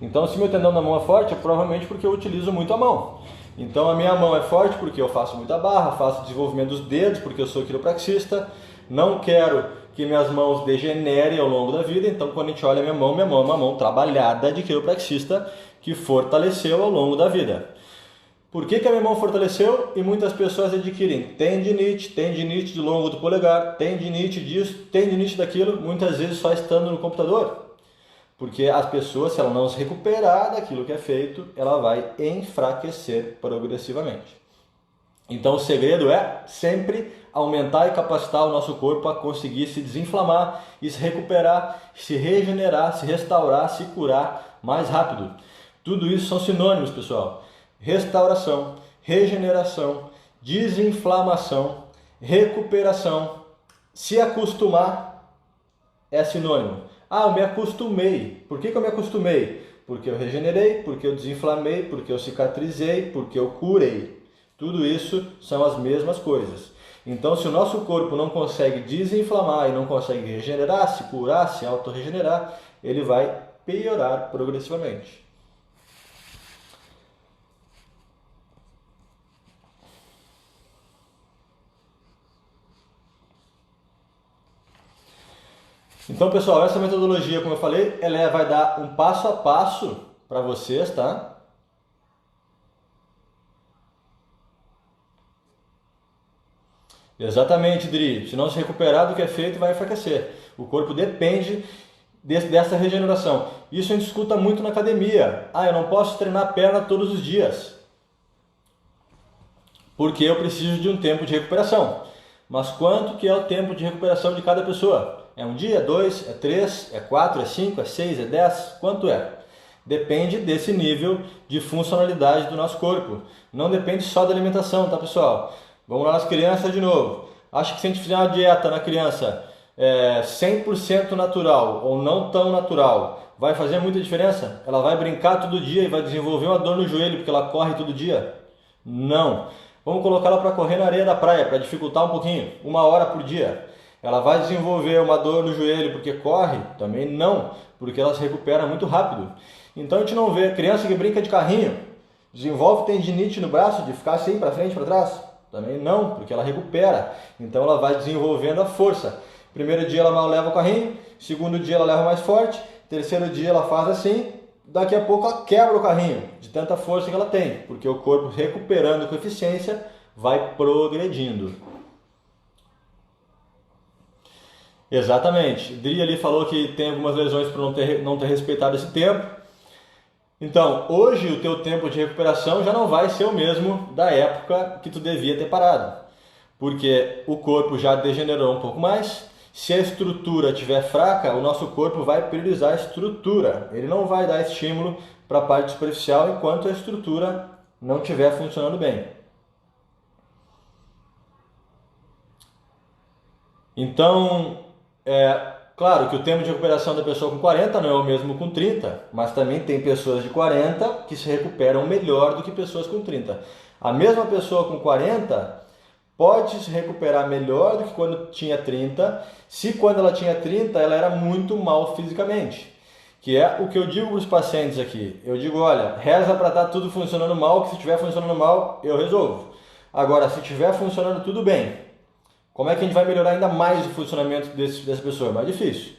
Então, se meu tendão da mão é forte, é provavelmente porque eu utilizo muito a mão. Então a minha mão é forte porque eu faço muita barra, faço desenvolvimento dos dedos porque eu sou quiropraxista, não quero que minhas mãos degenerem ao longo da vida, então quando a gente olha minha mão é uma mão trabalhada de quiropraxista que fortaleceu ao longo da vida. Por que a minha mão fortaleceu? E muitas pessoas adquirem tendinite do longo do polegar, tendinite disso, tendinite daquilo, muitas vezes só estando no computador. Porque as pessoas, se ela não se recuperar daquilo que é feito, ela vai enfraquecer progressivamente. Então o segredo é sempre aumentar e capacitar o nosso corpo a conseguir se desinflamar e se recuperar, se regenerar, se restaurar, se curar mais rápido. Tudo isso são sinônimos, pessoal. Restauração, regeneração, desinflamação, recuperação. Se acostumar é sinônimo. Ah, eu me acostumei. Por que eu me acostumei? Porque eu regenerei, porque eu desinflamei, porque eu cicatrizei, porque eu curei. Tudo isso são as mesmas coisas. Então, se o nosso corpo não consegue desinflamar e não consegue regenerar, se curar, se autorregenerar, ele vai piorar progressivamente. Então, pessoal, essa metodologia, como eu falei, ela vai dar um passo a passo para vocês, tá? Exatamente, Dri. Se não se recuperar do que é feito, vai enfraquecer. O corpo depende dessa regeneração. Isso a gente escuta muito na academia. Ah, eu não posso treinar perna todos os dias, porque eu preciso de um tempo de recuperação. Mas quanto que é o tempo de recuperação de cada pessoa? É um dia, é 2, é 3, é 4, é 5, é 6, é 10? Quanto é? Depende desse nível de funcionalidade do nosso corpo. Não depende só da alimentação, tá, pessoal? Vamos lá nas crianças de novo. Acho que se a gente fizer uma dieta na criança 100% natural ou não tão natural, vai fazer muita diferença? Ela vai brincar todo dia e vai desenvolver uma dor no joelho porque ela corre todo dia? Não. Vamos colocar ela para correr na areia da praia, para dificultar um pouquinho, 1 hora por dia. Ela vai desenvolver uma dor no joelho porque corre? Também não, porque ela se recupera muito rápido. Então a gente não vê criança que brinca de carrinho, desenvolve tendinite no braço de ficar assim para frente, para trás? Também não, porque ela recupera. Então ela vai desenvolvendo a força. Primeiro dia ela mal leva o carrinho, segundo dia ela leva mais forte, terceiro dia ela faz assim, daqui a pouco ela quebra o carrinho, de tanta força que ela tem, porque o corpo recuperando com eficiência vai progredindo. Exatamente. Dri ali falou que tem algumas lesões por não ter respeitado esse tempo. Então, hoje o teu tempo de recuperação já não vai ser o mesmo da época que tu devia ter parado. Porque o corpo já degenerou um pouco mais, Se a estrutura estiver fraca, o nosso corpo vai priorizar a estrutura. Ele não vai dar estímulo para a parte superficial enquanto a estrutura não estiver funcionando bem. Então, claro que o tempo de recuperação da pessoa com 40 não é o mesmo com 30, mas também tem pessoas de 40 que se recuperam melhor do que pessoas com 30. A mesma pessoa com 40 pode se recuperar melhor do que quando tinha 30, se quando ela tinha 30 ela era muito mal fisicamente. Que é o que eu digo para os pacientes aqui. Eu digo, olha, reza para estar tudo funcionando mal, que se estiver funcionando mal, eu resolvo. Agora, se estiver funcionando tudo bem, como é que a gente vai melhorar ainda mais o funcionamento dessa pessoa? É mais difícil.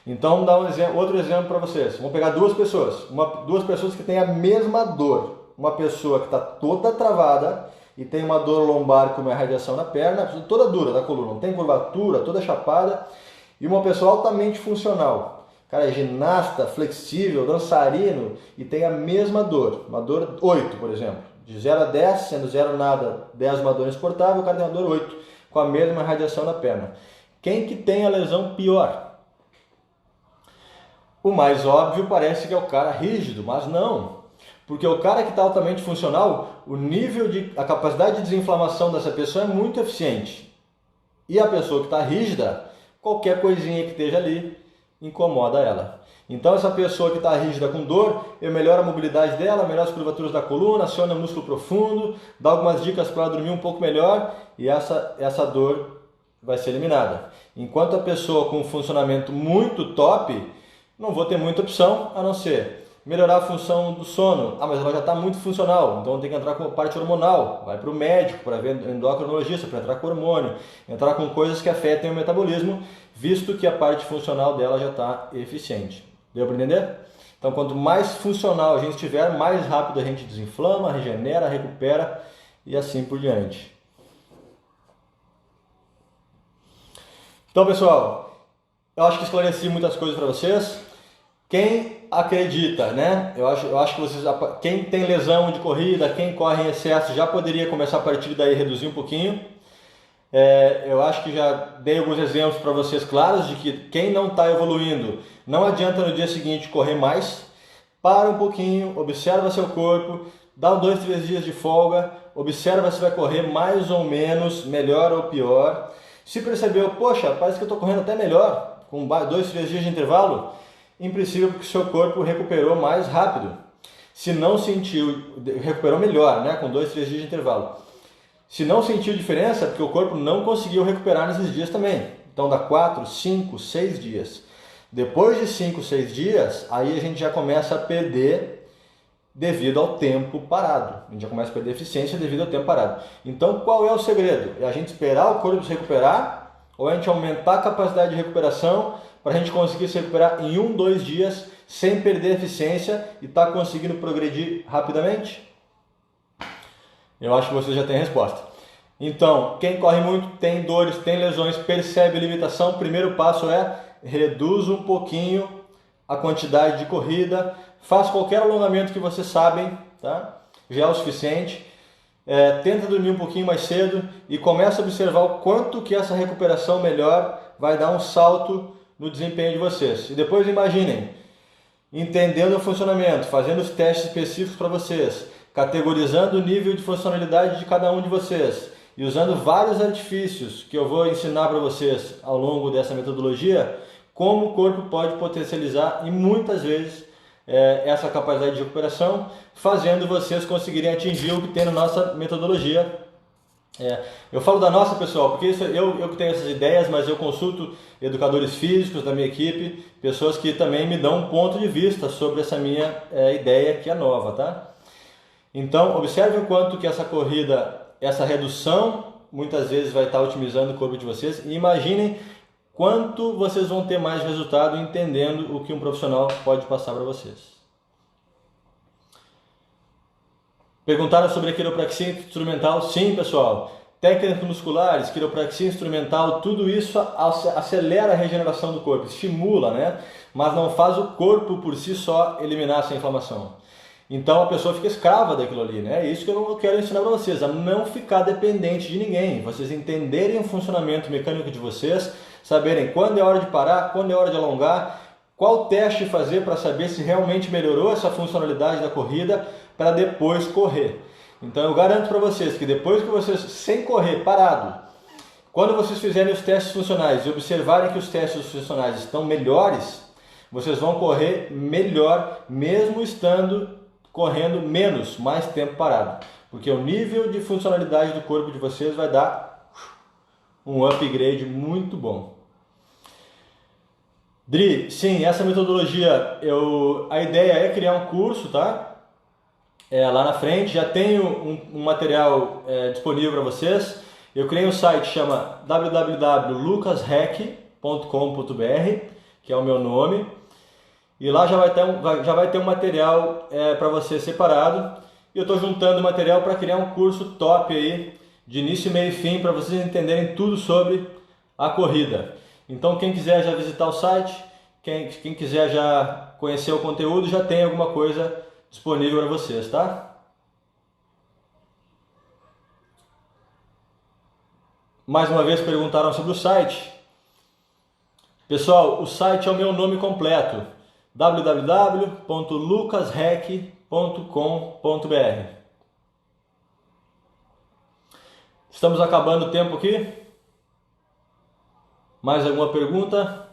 Então, vamos dar outro exemplo para vocês. Vamos pegar duas pessoas que têm a mesma dor. Uma pessoa que está toda travada e tem uma dor lombar com uma radiação na perna, toda dura da coluna, não tem curvatura, toda chapada, e uma pessoa altamente funcional. Cara, é ginasta, flexível, dançarino e tem a mesma dor, uma dor 8, por exemplo. De 0 a 10, sendo 0 nada, 10 uma dor insuportável, o cara tem uma dor 8, com a mesma radiação na perna. Quem que tem a lesão pior? O mais óbvio parece que é o cara rígido, mas não. Porque o cara que está altamente funcional, a capacidade de desinflamação dessa pessoa é muito eficiente. E a pessoa que está rígida, qualquer coisinha que esteja ali, incomoda ela. Então essa pessoa que está rígida com dor, eu melhoro a mobilidade dela, melhoro as curvaturas da coluna, aciono o músculo profundo, dá algumas dicas para ela dormir um pouco melhor e essa dor vai ser eliminada. Enquanto a pessoa com um funcionamento muito top, não vou ter muita opção a não ser melhorar a função do sono. Mas ela já está muito funcional, então tem que entrar com a parte hormonal. Vai para o médico, para ver endocrinologista, para entrar com hormônio, entrar com coisas que afetem o metabolismo, visto que a parte funcional dela já está eficiente. Deu para entender? Então, quanto mais funcional a gente estiver, mais rápido a gente desinflama, regenera, recupera e assim por diante. Então, pessoal, eu acho que esclareci muitas coisas para vocês. Quem acredita, né? Eu acho que vocês, quem tem lesão de corrida, quem corre em excesso, já poderia começar a partir daí reduzir um pouquinho. Eu acho que já dei alguns exemplos para vocês claros de que quem não está evoluindo, não adianta no dia seguinte correr mais. Para um pouquinho, observa seu corpo, dá 2, 3 dias de folga, observa se vai correr mais ou menos, melhor ou pior. Se percebeu, poxa, parece que eu estou correndo até melhor, com 2, 3 dias de intervalo, em princípio porque o seu corpo recuperou mais rápido. Se não sentiu, recuperou melhor, né, com 2, 3 dias de intervalo. Se não sentiu diferença, é porque o corpo não conseguiu recuperar nesses dias também. Então dá 4, 5, 6 dias. Depois de 5, 6 dias, aí a gente já começa a perder devido ao tempo parado. A gente já começa a perder eficiência devido ao tempo parado. Então qual é o segredo? É a gente esperar o corpo se recuperar ou a gente aumentar a capacidade de recuperação para a gente conseguir se recuperar em 1, 2 dias sem perder eficiência e estar conseguindo progredir rapidamente? Eu acho que você já tem a resposta. Então, quem corre muito, tem dores, tem lesões, percebe limitação, o primeiro passo é reduz um pouquinho a quantidade de corrida, faz qualquer alongamento que vocês sabem, tá? Já é o suficiente. Tenta dormir um pouquinho mais cedo e começa a observar o quanto que essa recuperação melhor vai dar um salto no desempenho de vocês. E depois imaginem, entendendo o funcionamento, fazendo os testes específicos para vocês, categorizando o nível de funcionalidade de cada um de vocês e usando vários artifícios que eu vou ensinar para vocês ao longo dessa metodologia, como o corpo pode potencializar e muitas vezes essa capacidade de recuperação, fazendo vocês conseguirem atingir o que tem na nossa metodologia. Eu falo da nossa, pessoal, porque eu que tenho essas ideias, mas eu consulto educadores físicos da minha equipe, pessoas que também me dão um ponto de vista sobre essa minha ideia que é nova, tá? Então, observe o quanto que essa corrida, essa redução, muitas vezes vai estar otimizando o corpo de vocês e imaginem quanto vocês vão ter mais resultado entendendo o que um profissional pode passar para vocês. Perguntaram sobre a quiropraxia instrumental? Sim, pessoal. Técnicas musculares, quiropraxia instrumental, tudo isso acelera a regeneração do corpo, estimula, né? Mas não faz o corpo por si só eliminar essa inflamação. Então a pessoa fica escrava daquilo ali, né? É isso que eu quero ensinar para vocês, a não ficar dependente de ninguém. Vocês entenderem o funcionamento mecânico de vocês, saberem quando é hora de parar, quando é hora de alongar, qual teste fazer para saber se realmente melhorou essa funcionalidade da corrida para depois correr. Então eu garanto para vocês que depois que vocês, sem correr, parado, quando vocês fizerem os testes funcionais e observarem que os testes funcionais estão melhores, vocês vão correr melhor, mesmo estando correndo menos, mais tempo parado. Porque o nível de funcionalidade do corpo de vocês vai dar um upgrade muito bom. Dri, sim, essa metodologia, a ideia é criar um curso, tá? Lá na frente, já tenho um material disponível para vocês. Eu criei um site, chama www.lucasrec.com.br, que é o meu nome. E lá já vai ter um material para você separado. E eu estou juntando material para criar um curso top aí, de início, meio e fim, para vocês entenderem tudo sobre a corrida. Então quem quiser já visitar o site, quem quiser já conhecer o conteúdo, já tem alguma coisa disponível para vocês, tá? Mais uma vez perguntaram sobre o site. Pessoal, o site é o meu nome completo, www.lucasrec.com.br. Estamos acabando o tempo aqui. Mais alguma pergunta?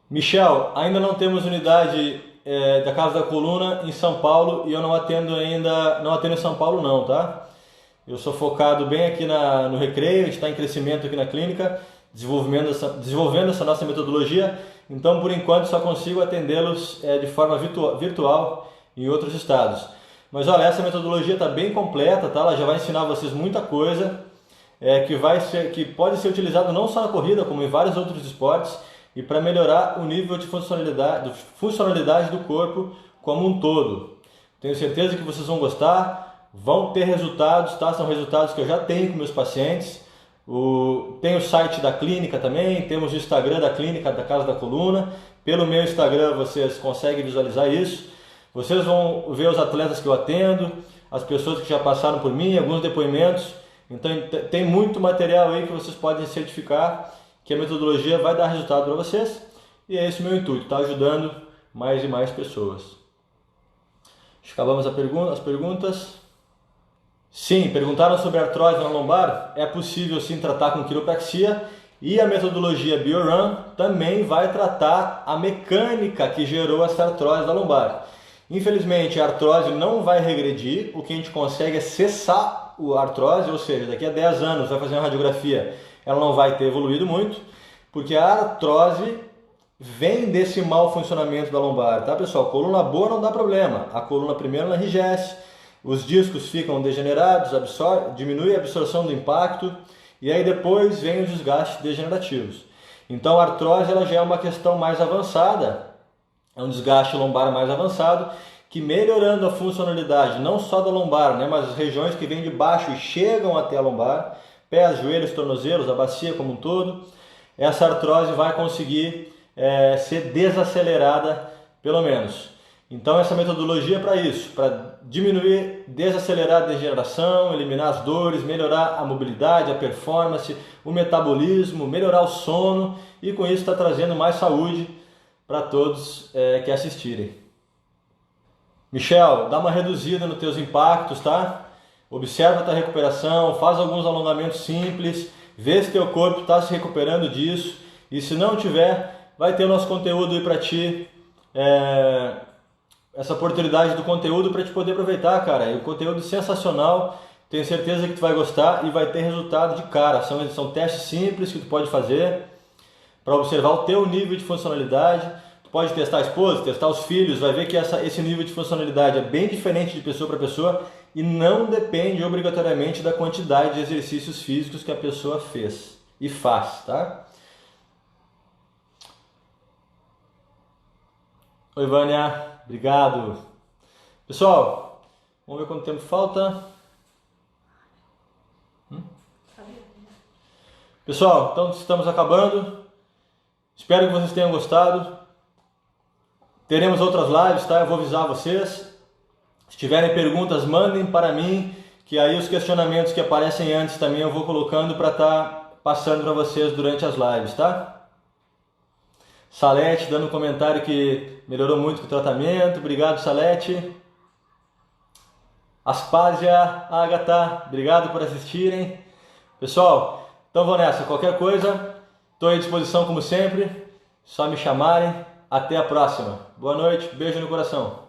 Michel, ainda não temos unidade da Casa da Coluna em São Paulo e eu não atendo em São Paulo não, tá? Eu sou focado bem aqui no Recreio, a gente está em crescimento aqui na clínica, desenvolvendo essa nossa metodologia, então por enquanto só consigo atendê-los de forma virtual em outros estados. Mas olha, essa metodologia está bem completa, tá? Ela já vai ensinar vocês muita coisa que pode ser utilizado não só na corrida, como em vários outros esportes, e para melhorar o nível de funcionalidade do corpo como um todo. Tenho certeza que vocês vão gostar, vão ter resultados, tá? São resultados que eu já tenho com meus pacientes. Tem o site da clínica também, temos o Instagram da clínica, da Casa da Coluna. Pelo meu Instagram vocês conseguem visualizar isso. Vocês vão ver os atletas que eu atendo, as pessoas que já passaram por mim, alguns depoimentos. Então tem muito material aí que vocês podem certificar que a metodologia vai dar resultado para vocês. E é esse o meu intuito, tá? Ajudando mais e mais pessoas. Acabamos as perguntas. Sim, perguntaram sobre artrose na lombar. É possível sim tratar com quiropraxia. E a metodologia BioRun também vai tratar a mecânica que gerou essa artrose da lombar. Infelizmente a artrose não vai regredir, o que a gente consegue é cessar a artrose, ou seja, daqui a 10 anos vai fazer uma radiografia, ela não vai ter evoluído muito, porque a artrose vem desse mau funcionamento da lombar, tá pessoal? Coluna boa não dá problema, a coluna primeiro ela enrijece, os discos ficam degenerados, diminui a absorção do impacto, e aí depois vem os desgastes degenerativos. Então a artrose ela já é uma questão mais avançada, é um desgaste lombar mais avançado, que melhorando a funcionalidade não só da lombar, né, mas as regiões que vêm de baixo e chegam até a lombar, pés, joelhos, tornozelos, a bacia como um todo, essa artrose vai conseguir ser desacelerada pelo menos. Então essa metodologia é para isso, para diminuir, desacelerar a degeneração, eliminar as dores, melhorar a mobilidade, a performance, o metabolismo, melhorar o sono e com isso está trazendo mais saúde para todos que assistirem. Michel, dá uma reduzida nos teus impactos, tá? Observa a tua recuperação, faz alguns alongamentos simples, vê se teu corpo está se recuperando disso e se não tiver, vai ter o nosso conteúdo aí para ti, essa oportunidade do conteúdo para te poder aproveitar, cara. É um conteúdo sensacional, tenho certeza que tu vai gostar e vai ter resultado de cara. São testes simples que tu pode fazer para observar o teu nível de funcionalidade. Tu pode testar a esposa, testar os filhos, vai ver que esse nível de funcionalidade é bem diferente de pessoa para pessoa e não depende obrigatoriamente da quantidade de exercícios físicos que a pessoa fez e faz, tá? Oi, Vânia, obrigado. Pessoal, vamos ver quanto tempo falta. Pessoal, então estamos acabando. Espero que vocês tenham gostado. Teremos outras lives, tá? Eu vou avisar vocês. Se tiverem perguntas, mandem para mim, que aí os questionamentos que aparecem antes também eu vou colocando para estar passando para vocês durante as lives, tá? Salete dando um comentário que melhorou muito com o tratamento. Obrigado, Salete. Aspásia, Agatha, obrigado por assistirem. Pessoal, então vou nessa. Qualquer coisa, estou à disposição como sempre. Só me chamarem. Até a próxima. Boa noite, beijo no coração.